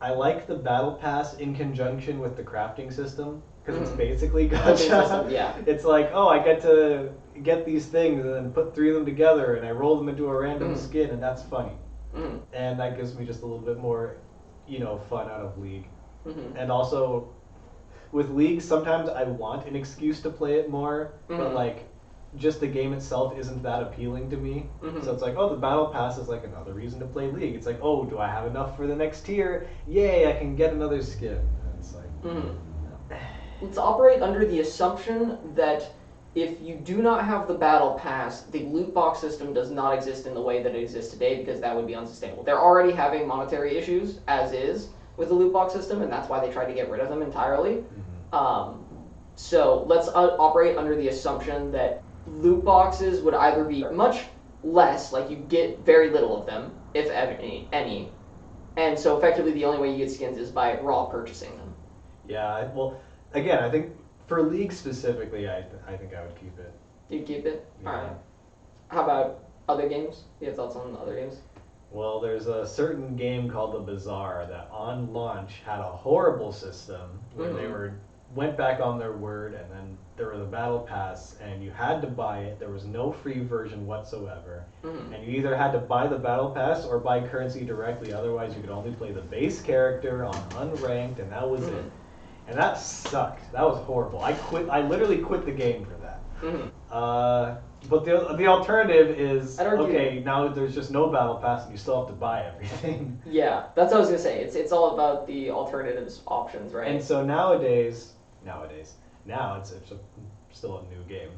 I like the battle pass in conjunction with the crafting system, because it's Mhm. basically Cooking system, gacha. yeah. It's like, oh, I get to get these things and then put 3 of them together and I roll them into a random Mhm. skin and that's funny. Mhm. And that gives me just a little bit more, fun out of League. Mhm. And also, with League, sometimes I want an excuse to play it more, but Mhm. like, just the game itself isn't that appealing to me. Mhm. So it's like, oh, the battle pass is like another reason to play League. It's like, oh, do I have enough for the next tier? Yay, I can get another skin. And it's like, Mhm. Let's operate under the assumption that if you do not have the battle pass, the loot box system does not exist in the way that it exists today because that would be unsustainable. They're already having monetary issues as is with the loot box system, and that's why they tried to get rid of them entirely. So let's operate under the assumption that loot boxes would either be much less, like you get very little of them, if any, and so effectively the only way you get skins is by raw purchasing them. yeah, well, again, I think for League specifically, I think I would keep it. You'd keep it? Yeah. Alright. How about other games? Do you have thoughts on other games? Well, there's a certain game called The Bazaar that on launch had a horrible system where they went back on their word, and then there was a battle pass and you had to buy it. There was no free version whatsoever. Mhm. And you either had to buy the battle pass or buy currency directly, otherwise you could only play the base character on unranked, and that was it. And that sucked. That was horrible. I literally quit the game for that. But the alternative is, I'd argue- okay, now there's just no battle pass and you still have to buy everything. Yeah, that's what I was gonna say. It's all about the alternatives options, right? And so nowadays, now it's still a new game.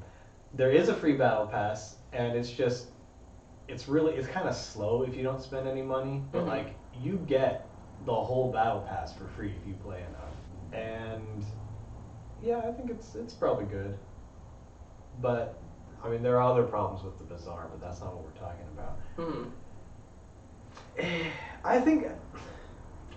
There is a free battle pass, and it's kind of slow if you don't spend any money, but Mhm. like you get the whole battle pass for free if you play enough. And yeah, I think it's probably good. But I mean, there are other problems with the Bazaar, but that's not what we're talking about. I think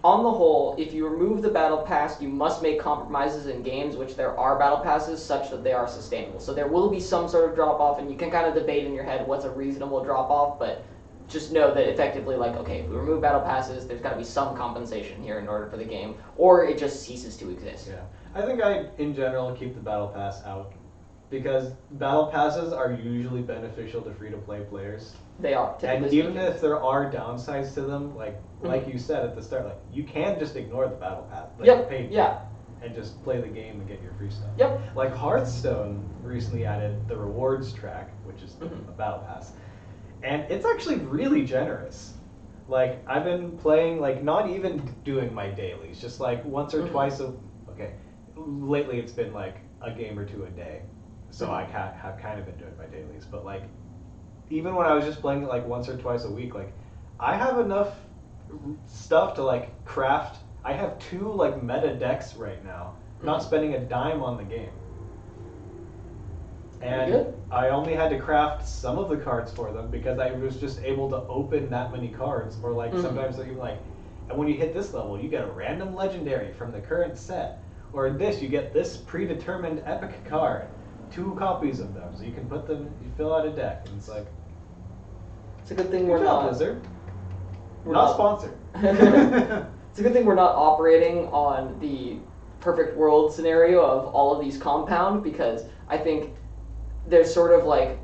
On the whole, if you remove the battle pass, you must make compromises in games, which there are battle passes, such that they are sustainable. So there will be some sort of drop off, and you can kind of debate in your head what's a reasonable drop off, but just know that effectively, like, okay, if we remove battle passes, there's got to be some compensation here in order for the game, or it just ceases to exist. yeah, I think I in general keep the battle pass out because battle passes are usually beneficial to free-to-play players. They are. And typically even speaking. if there are downsides to them, like Mhm. you said at the start, like you can just ignore the battle pass, like Yep, the paid yeah. and just play the game and get your free stuff. Yep. Like Hearthstone recently added the rewards track, which is Mhm. a battle pass, and it's actually really generous. Like I've been playing, like not even doing my dailies, just like once or Mhm. twice okay. Lately it's been like a game or two a day, so Mhm. I have kind of been doing my dailies, but like even when I was just playing it like once or twice a week, like I have enough stuff to like craft. I have 2 like meta decks right now, not Mhm. spending a dime on the game. And good. I only had to craft some of the cards for them because I was just able to open that many cards, or like Mhm. sometimes they're even like, and when you hit this level, you get a random legendary from the current set, or in this you get this predetermined epic card, 2 copies of them, so you can put them, you fill out a deck, and it's like, It's a good thing good we're job, not. Blizzard. We're Not not sponsored. It's a good thing we're not operating on the perfect world scenario of all of these compound, because I think there's sort of like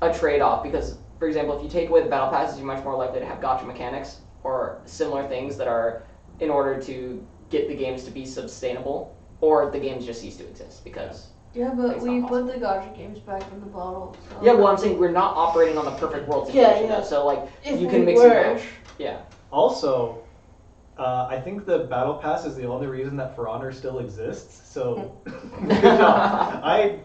a trade-off, because for example, if you take away the battle passes, you're much more likely to have gacha mechanics or similar things that are in order to get the games to be sustainable, or the games just cease to exist because Yeah, but It's we not put the gacha games back in the bottle. So. yeah, well I'm saying we're not operating on the perfect world Yeah, situation yeah. though, so like If you we can mix and were. match. Yeah. Also, I think the battle pass is the only reason that For Honor still exists. So, good job. I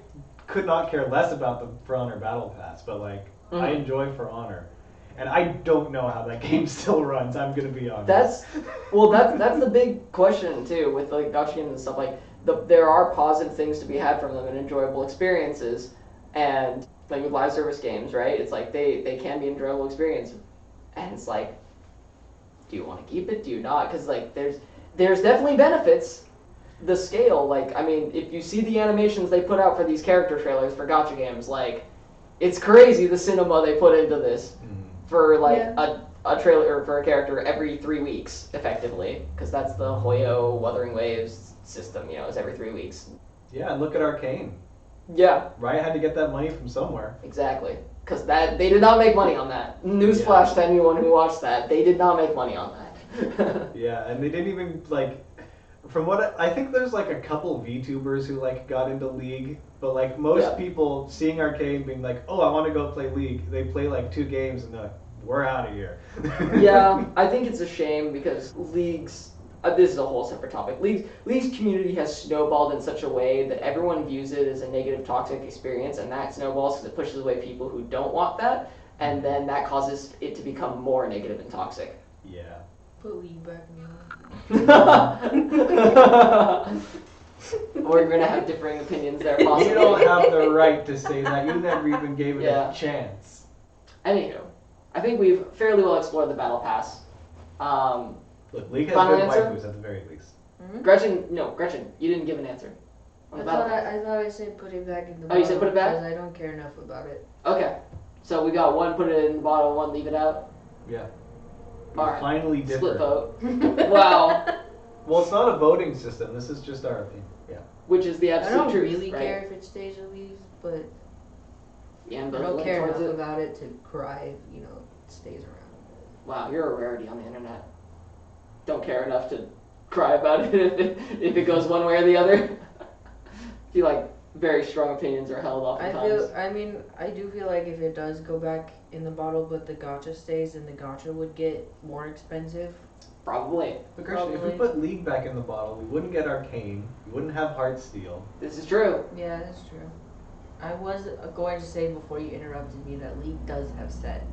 could not care less about the For Honor battle pass, but like I Mhm. enjoy For Honor, and I don't know how that game still runs. I'm gonna be honest. That's the big question too with like gacha games and stuff. Like there are positive things to be had from them and enjoyable experiences, and like with live service games, right? It's like they can be enjoyable experience, and it's like, do you want to keep it? Do you not? Because like there's definitely benefits. The scale, like I mean, if you see the animations they put out for these character trailers for gacha games, like it's crazy the cinema they put into this for like Yeah. a trailer for a character every 3 weeks, effectively, because that's the Hoyo Wuthering Waves system. You know, it's every 3 weeks. Yeah, and look at Arcane. Yeah, Riot had to get that money from somewhere. exactly. Because they did not make money on that. Newsflash to anyone who watched that, they did not make money on that. Yeah, and they didn't even like. From what I think, there's like a couple VTubers who like got into League, but like most Yeah. people seeing Arcane being like, oh, I want to go play League. They play like 2 games and they're like, we're out of here. Yeah, I think it's a shame because League's. This is a whole separate topic. League's community has snowballed in such a way that everyone views it as a negative, toxic experience, and that snowballs because it pushes away people who don't want that, and then that causes it to become more negative and toxic. Yeah. Put League back in the We're gonna have differing opinions there, possibly. You don't have the right to say that. You never even gave it Yeah. a chance. Anywho, I think we've fairly well explored the battle pass. Look, League has Final good answer? waifus at the very least. Gretchen, you didn't give an answer. On I the battle thought pass. I thought I said put it back in the Oh, you said put it back? because I don't care enough about it. Okay, so we got one put it in the bottle, one leave it out. Yeah. All right. Finally differ. Split vote. Wow. Well, it's not a voting system. This is just our opinion. Yeah. Which is the I absolute don't truth, really right? care if it stays or leaves, but Yeah, I don't care enough about it to cry if, it stays around. Wow, you're a rarity on the internet. Don't care enough to cry about it if it goes one way or the other. I feel like very strong opinions are held oftentimes. I do feel like if it does go back in the bottle, but the gacha stays, then the gacha would get more expensive. Probably. But Christian, if we Probably. put League back in the bottle, we wouldn't get Arcane. We wouldn't have Heartsteel. This is true. Yeah, that's true. I was going to say before you interrupted me that League does have set.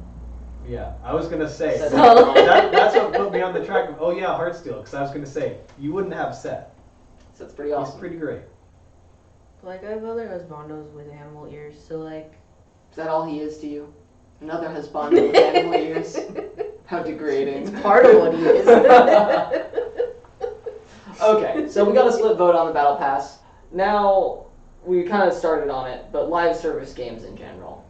Yeah, I was gonna say. So- That's what put me on the track of, oh yeah, Heartsteel, because I was gonna say, you wouldn't have Set. So it's pretty He's awesome. pretty great. Like, I have other husbandos with animal ears, so like... Is that all he is to you? Another husband with animal ears? How degrading. It's part of what he is. Okay, so we got a split vote on the Battle Pass. Now, we kind of started on it, but live service games in general.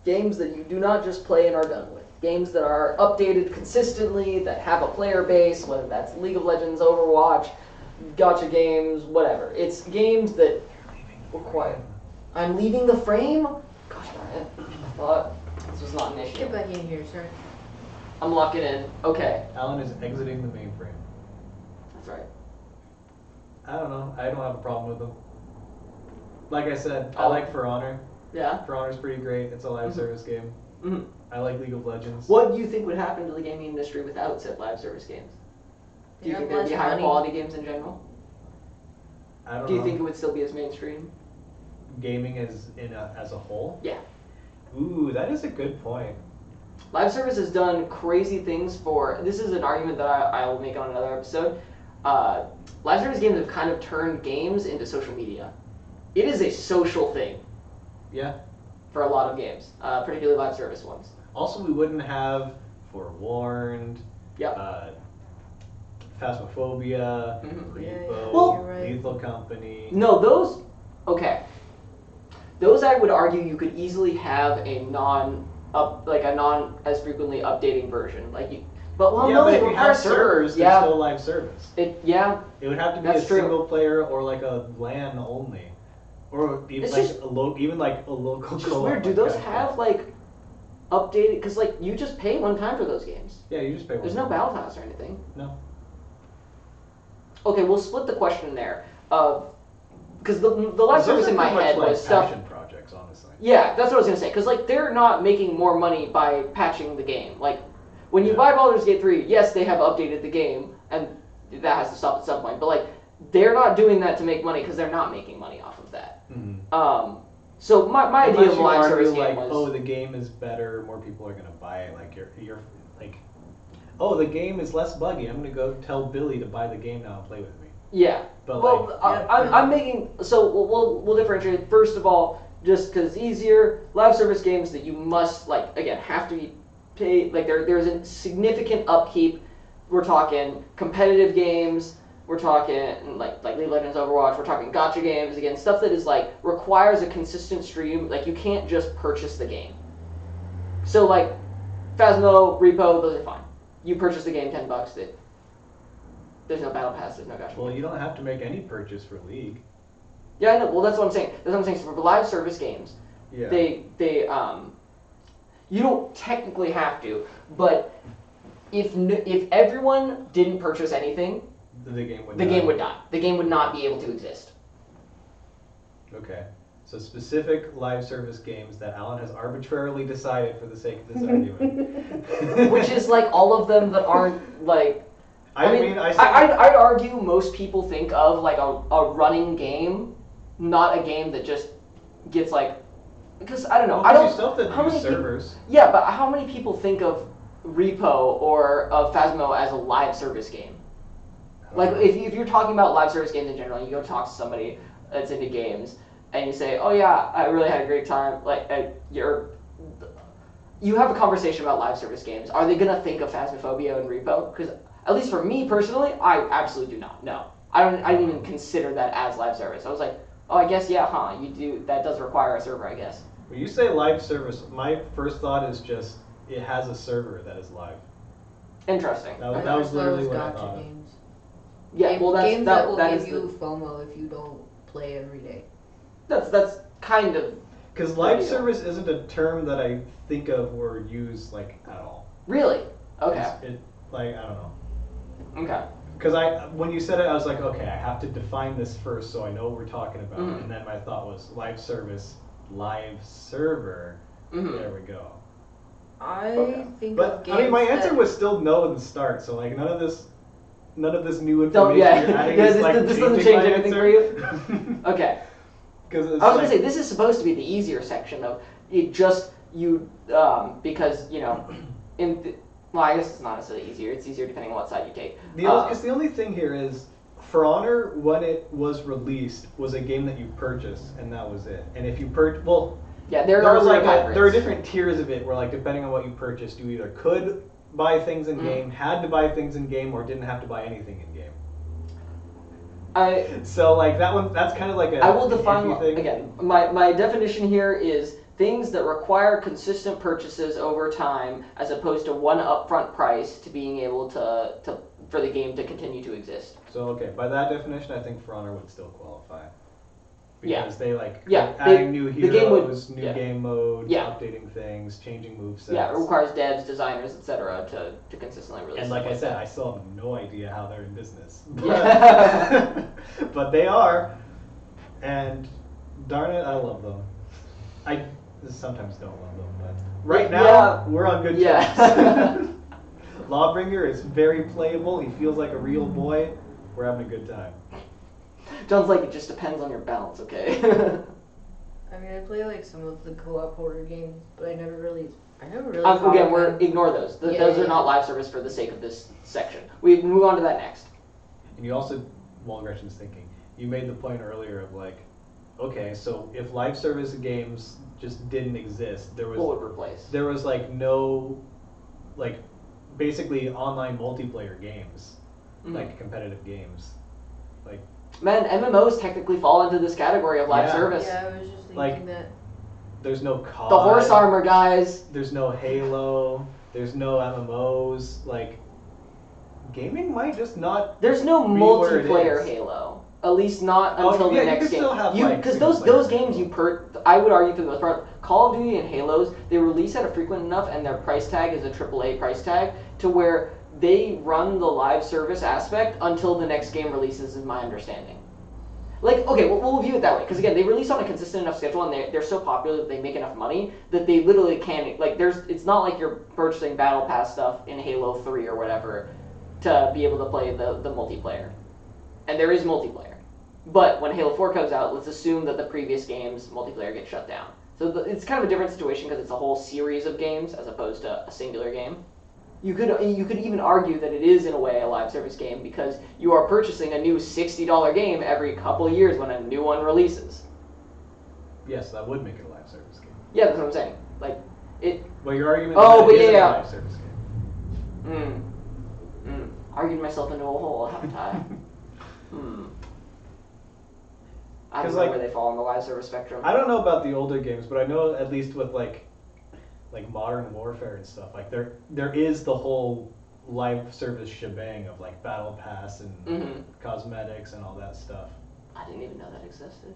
Games that you do not just play and are done with. Games that are updated consistently, that have a player base, whether that's League of Legends, Overwatch, gacha games, whatever. It's games that require... I'm leaving the frame? Gosh darn it. I thought this was not an issue. Get back in here, sir. I'm locking in. Okay, Alan is exiting the mainframe. that's right. I don't know. I don't have a problem with them. Like I said, I Oh. like For Honor. Yeah? For Honor's pretty great. It's a live Mhm. service game. Mhm. I like League of Legends. What do you think would happen to the gaming industry without said live service games? Do you They think have there'd be less higher money. quality games in general? I don't Do you know. think it would still be as mainstream? Gaming as a whole? Yeah. Ooh, that is a good point. Live service has done crazy things for. This is an argument that I will make on another episode. Live service games have kind of turned games into social media. It is a social thing Yeah. for a lot of games, particularly live service ones. Also, we wouldn't have Forewarned, Yep. Phasmophobia, Mhm. Repo, Yeah, Well- you're right. Lethal Company. No, those. Okay. Those I would argue you could easily have a non as frequently updating version. But yeah, no, but they if you require have servers, there's Yeah. still live service. It It would have to be That's a true. single player or like a LAN only, or even It's like just- a local It's just co-op. weird. Do like those that. have updated? Because you just pay one time for those games. Yeah, you just pay. There's one. no battle pass or anything. No. Okay, we'll split the question there. Because the live Those service are in my pretty much head like was stuff. passion projects, honestly. Yeah, that's what I was gonna say. Because they're not making more money by patching the game. When you Yeah. buy Baldur's Gate 3, yes, they have updated the game, and that has to stop at some point. But they're not doing that to make money because they're not making money off of that. Mm-hmm. So my idea Unless of a you live argue service game like, was oh, the game is better, more people are gonna buy it. Like you're like, oh, the game is less buggy. I'm gonna go tell Billy to buy the game now and play with me. yeah. But Well, like, I'm making so we'll differentiate. First of all, just because it's easier, live service games that you must again have to be paid. There's a significant upkeep. We're talking competitive games. We're talking like League of Legends, Overwatch. We're talking gacha games again, stuff that is requires a consistent stream. You can't just purchase the game. So Phasmo, Repo, those are fine. You purchase the game, $10. There's no battle pass. There's no gacha. well, you don't have to make any purchase for League. Yeah, I know. Well, that's what I'm saying. That's what I'm saying. So for live service games, Yeah. you don't technically have to, but if everyone didn't purchase anything, the game would the game would die. The game would not be able to exist. Okay. So specific live service games that Alan has arbitrarily decided for the sake of this argument. Which is like all of them that aren't like. I'd argue most people think of like a running game, not a game that just gets like. Because I don't know. Well, I don't. you still have to how use many servers. Yeah, but how many people think of Repo or of Phasmo as a live service game? Like, if you're talking about live service games in general, you go talk to somebody that's into games, and you say, "Oh yeah, I really had a great time." Like, you have a conversation about live service games. Are they gonna think of Phasmophobia and Repo? Because at least for me personally, I absolutely do not. No, I didn't even consider that as live service. I was like, oh, I guess yeah, huh? You do. That does require a server, I guess. When you say live service, my first thought is just it has a server that is live. Interesting. That was literally what I gotcha thought. games. Yeah, well, that's games that will that give is you FOMO if you don't play every day. that's kind of Because live Video. service isn't a term that I think of or use like at all. really okay. It like I don't know. Okay. Because when you said it, I was like, okay, I have to define this first so I know what we're talking about. Mhm. And then my thought was live service, live server. Mhm. There we go. I Okay. think But of games I mean, my answer that- was still no in the start. So like none of this new Don't- information yeah. you're adding Yeah, is this- like this doesn't changing change my anything answer. for you? Okay. Because I was gonna say this is supposed to be the easier section of it. Just you because you know well, I guess it's not necessarily easier. It's easier depending on what side you take. Because the only thing here is, For Honor, when it was released, was a game that you purchased, and that was it. And if you Yeah, there are was like hybrids. there are different tiers of it, where like depending on what you purchased, you either could buy things in game, had to buy things in game, or didn't have to buy anything in game. So like that's kind of like a I will define iffy thing. again. My definition here is things that require consistent purchases over time, as opposed to one upfront price to being able to for the game to continue to exist. So okay, by that definition, I think For Honor would still qualify. Yeah. Because they like Yeah, adding new the game would- heroes, new yeah. game modes, Yeah. updating things, changing movesets. Yeah, it requires devs, designers, etc. to consistently release. And like stuff I said, that. I still have no idea how they're in business. Yeah. But they are, and darn it, I love them. I sometimes don't love them, but right now Yeah. we're on good Yeah. terms. Lawbringer is very playable. He feels like a real boy. We're having a good time. John's like, it just depends on your balance, okay? I mean, I play like some of the co-op horror games, but I never really Again, followed them. ignore those. Yeah, Those yeah, are not live service for the sake of this section. We move on to that next. And you also, while Gretchen's thinking, you made the point earlier of like, okay, so if live service games just didn't exist, What would replace? there was like no, like, basically online multiplayer games, Mhm. like competitive games, like Man, MMOs technically fall into this category of live Yeah. service. Yeah, I was just thinking Like- that. there's no COD, The horse armor guys. there's no Halo, there's no MMOs, like gaming might just not. There's no Be where it multiplayer is. Halo. At least not Oh, until yeah, the you next could game. still have, You like, because single those player games Halo. I would argue for the most part, Call of Duty and Halos, they release at a frequent enough, and their price tag is a AAA price tag to where they run the live service aspect until the next game releases, is my understanding. Like, okay, we'll view it that way, because again, they release on a consistent enough schedule, and they're so popular that they make enough money that they literally can, like, it's not like you're purchasing Battle Pass stuff in Halo 3 or whatever to be able to play the multiplayer. And there is multiplayer. But when Halo 4 comes out, let's assume that the previous game's multiplayer gets shut down. So it's kind of a different situation because it's a whole series of games as opposed to a singular game. You could even argue that it is in a way a live service game because you are purchasing a new $60 game every couple of years when a new one releases. Yes, that would make it a live service game. Yeah, that's what I'm saying. Like it. Well, your argument Oh, is that but it isn't yeah. a live service game. Argued myself into a hole, haven't I? I don't 'Cause, know like, where they fall on the live service spectrum. I don't know about the older games, but I know at least with like Modern Warfare and stuff, like there is the whole live service shebang of like Battle Pass and Mhm. cosmetics and all that stuff. I didn't even know that existed.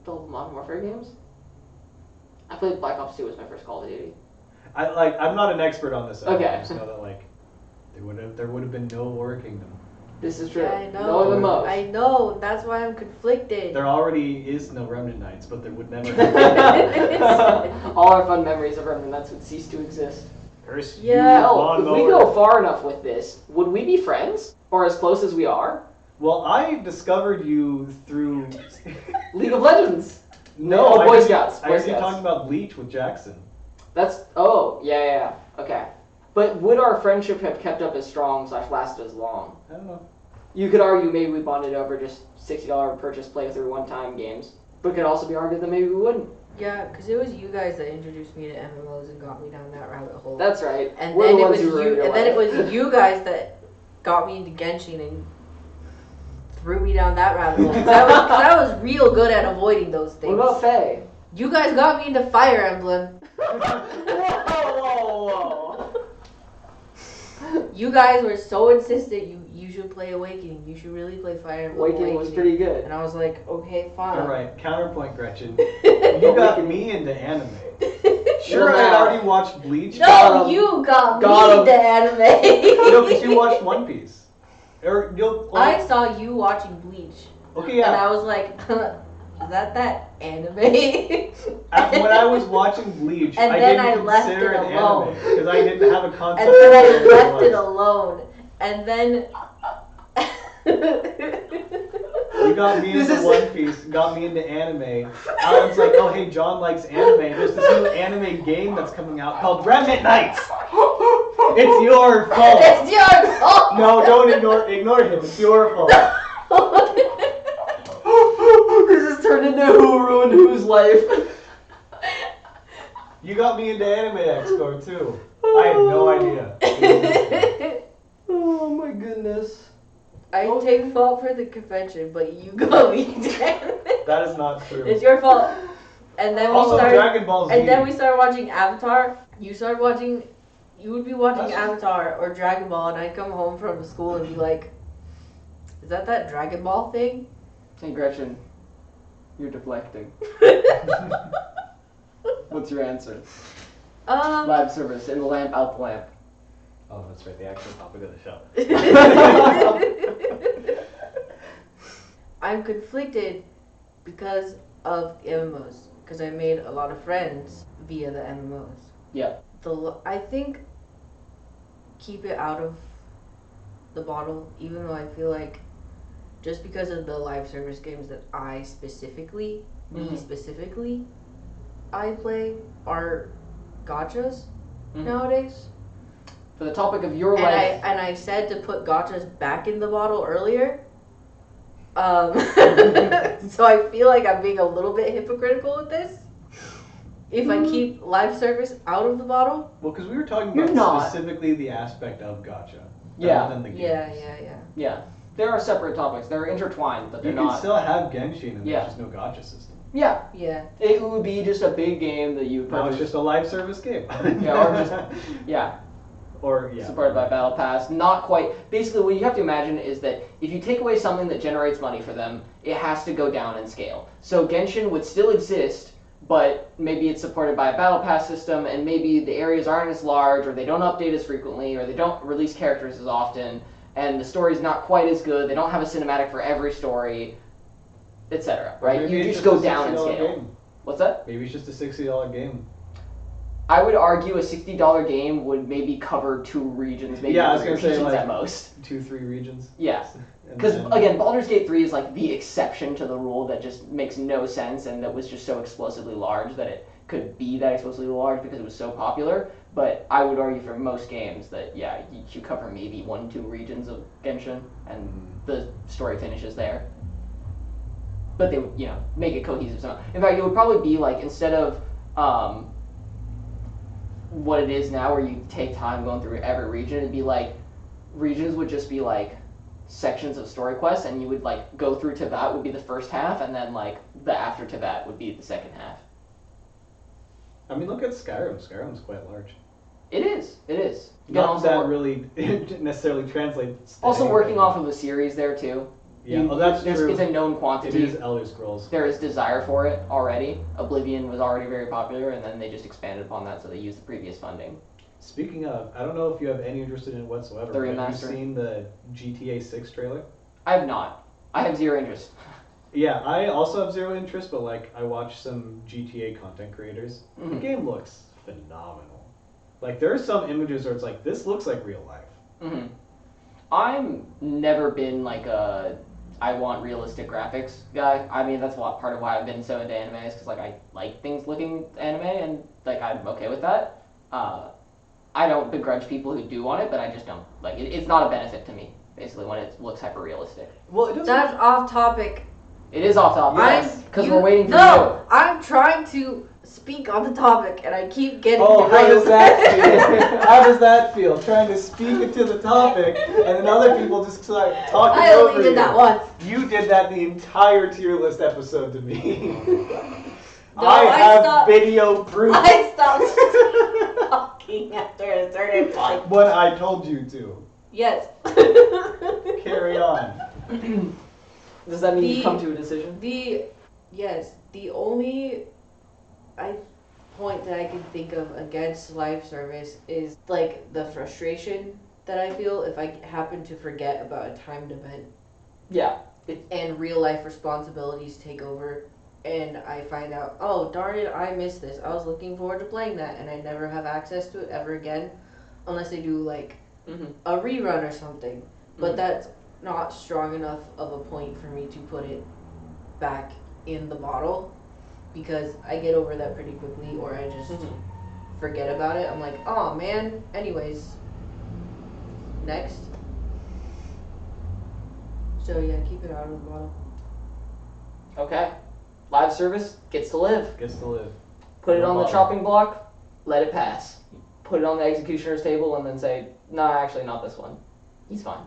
the Modern Warfare games. I played Black Ops 2 was my first Call of Duty. I'm not an expert on this. Okay. I just know that like there would have been no War Kingdom. This is true. Yeah, I know. No the most. I know. That's why I'm conflicted. There already is no Remnant Knights, but there would never. All our fun memories of Remnant Knights would cease to exist. Curse Yeah. you, Hell, if we lawnmower. go far enough with this, would we be friends? Or as close as we are? Well, I discovered you through. League of Legends! No, Oh, I Boy heard- Scouts, I Boy heard you Scouts. talking about Bleach with Jackson. That's, oh, yeah, okay. But would our friendship have kept up as strong / lasted as long? I don't know. You could argue maybe we bonded over just $60 purchase playthrough one-time games. But it could also be argued that maybe we wouldn't. Yeah, because it was you guys that introduced me to MMOs and got me down that rabbit hole. That's right. and We're then the it ones was who ruined you. your And then it life. was you guys that got me into Genshin and threw me down that rabbit hole. 'Cause I was real good at avoiding those What things. about Faye? You guys got me into Fire Emblem. Whoa. You guys were so insistent you should play Awakening. You should really play Fire Emblem Awakening was pretty good. And I was like, okay, fine. All right, counterpoint, Gretchen. You got me into anime. Sure, I had already watched Bleach. No, Got 'em. you got Got me 'em. into anime. No, because you watched One Piece. Or you'll. I saw you watching Bleach, Okay, yeah. and I was like, is that anime? When I was watching Bleach, And I then didn't I left consider it it alone. anime because I didn't have a concept. And then of I what left it was. alone. And then You got me This into is- One Piece, got me into anime. Alan's like, oh hey, John likes anime. There's this new anime game that's coming out called Remnant Knights. It's your fault. it's your fault. No, don't ignore him. It's your fault. This has turned into who ruined whose life. You got me into Anime Expo too. I had no idea. Oh my goodness. I take fault for the convention, but you got me into anime. That is not true. It's your fault. And then Also, we started. Dragon Ball Z. And then we started watching Avatar. You started watching. You would be watching That's- Avatar or Dragon Ball, and I'd come home from school and be like, "Is that Dragon Ball thing?" Hey Gretchen, you're deflecting. What's your answer? Live service, in the lamp, out the lamp. Oh, that's right. The actual topic of the show. I'm conflicted because of MMOs. Because I made a lot of friends via the MMOs. Yeah. I think keep it out of the bottle, even though I feel like just because of the live service games that I specifically, I play are gachas nowadays. For the topic of your And life, I said to put gachas back in the bottle earlier. So I feel like I'm being a little bit hypocritical with this. If I keep live service out of the bottle. Well, because we were talking You're about not. specifically the aspect of gacha. Yeah. Rather than the games. Yeah. yeah, there are separate topics. They're intertwined, but they're You can not. still have Genshin and Yeah. there's just no gacha system. Yeah, Yeah. it would be just a big game that you Now it's purchase. just a live service game. Yeah, or just- yeah, Or, yeah. supported by Battle Pass. Not quite. Basically, what you have to imagine is that if you take away something that generates money for them, it has to go down in scale. So Genshin would still exist, but maybe it's supported by a Battle Pass system, and maybe the areas aren't as large, or they don't update as frequently, or they don't release characters as often, and the story's not quite as good. They don't have a cinematic for every story, etc. Right? Maybe You it's just a go down in $60 scale. game. What's that? Maybe it's just a $60 game. I would argue a $60 game would maybe cover 2 regions, maybe Yeah, I was 3 gonna say, regions like- at most. 2-3 regions. Yeah. And Because then- again, Baldur's Gate 3 is like the exception to the rule that just makes no sense, and that was just so explosively large that it could be that explosively large because it was so popular. But I would argue for most games that you cover maybe 1-2 regions of Genshin, and the story finishes there. But they would make it cohesive somehow. In fact, it would probably be like, instead of what it is now, where you take time going through every region, it'd be like regions would just be like sections of story quests, and you would like go through Teyvat would be the first half, and then like the after Teyvat would be the second half. I mean, look at Skyrim. Skyrim's quite large. It is. Again, Not also that really necessarily translates. To also anything. working off of a series there too. Yeah, well, that's true. It's a known It quantity. is Elder Scrolls. There is desire for it already. Oblivion was already very popular, and then they just expanded upon that, so they used the previous funding. Speaking of, I don't know if you have any interest in it whatsoever. The but have you remaster. seen the GTA 6 trailer? I have not. I have zero interest. Yeah, I also have zero interest, but like I watch some GTA content creators. The Mhm. game looks phenomenal. Like there are some images where it's like this looks like real life. Hmm. I'm never been like a I want realistic graphics guy. I mean that's part of why I've been so into anime is because like I like things looking anime and like I'm okay with that. I don't begrudge people who do want it, but I just don't like it. It's not a benefit to me basically when it looks hyper realistic. Well, it doesn't. That's off topic. It is off topic Yes, because we're waiting for No, I'm trying to speak on the topic, and I keep getting Oh, how does derailed. that feel? How does that feel? Trying to speak into the topic, and then other people just start talking I over only you. did that once. You did that the entire tier list episode to me. No, I I have stopped- video proof. I stopped talking after a certain point. When I told you to. Yes. Carry on. Does that mean The- you've come to a decision? The only point that I can think of against live service is like the frustration that I feel if I happen to forget about a timed event Yeah. and real life responsibilities take over and I find out, oh darn it, I missed this. I was looking forward to playing that and I never have access to it ever again unless they do like Mm-hmm. a rerun or something. But Mhm. that's not strong enough of a point for me to put it back in the bottle because I get over that pretty quickly or I just Mhm. forget about it. I'm like, oh man. Anyways, next. So yeah, keep it out of the bottle. Okay. Live service gets to live. Gets to live. Put it No on the bother. chopping block, let it pass. Put it on the executioner's table and then say, nah, actually not this one. He's fine.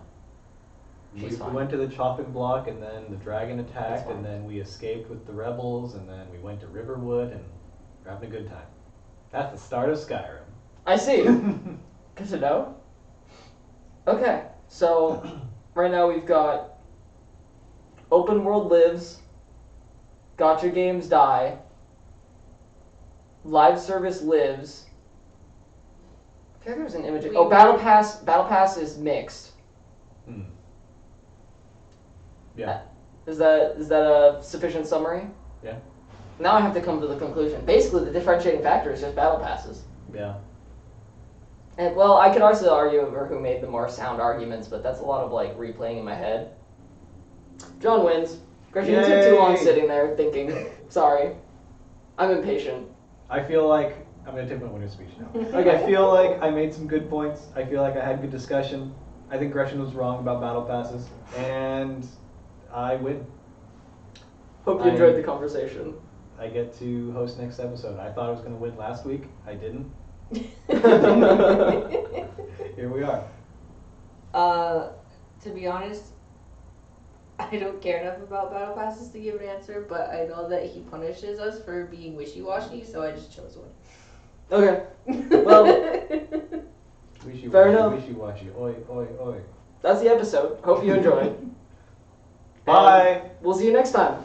We She's fine. went to the chopping block, and then the dragon That's attacked, fine. and then we escaped with the rebels, and then we went to Riverwood, and we're having a good time. That's the start of Skyrim. I see. Good to know. Okay, so right now we've got open world lives, gotcha games die, live service lives. I feel like there was an image. We Oh, were- battle pass. Battle pass is mixed. Hmm. Yeah. Is that a sufficient summary? Yeah. Now I have to come to the conclusion. Basically, the differentiating factor is just battle passes. Yeah. And well, I could also argue over who made the more sound arguments, but that's a lot of like replaying in my head. John wins. Gretchen, you took too long Yay. sitting there thinking. Sorry, I'm impatient. I feel like I'm gonna take my winner's speech now. Okay. I feel like I made some good points. I feel like I had good discussion. I think Gretchen was wrong about battle passes, and I win. Hope you I- enjoyed the conversation. I get to host next episode. I thought I was gonna win last week. I didn't. Here we are. To be honest, I don't care enough about battle passes to give an answer, but I know that he punishes us for being wishy-washy, so I just chose one. Okay. Well, Wishy Fair washy, enough. wishy washy. Oi, oi, oi. that's the episode. Hope you enjoyed. Bye. We'll see you next time.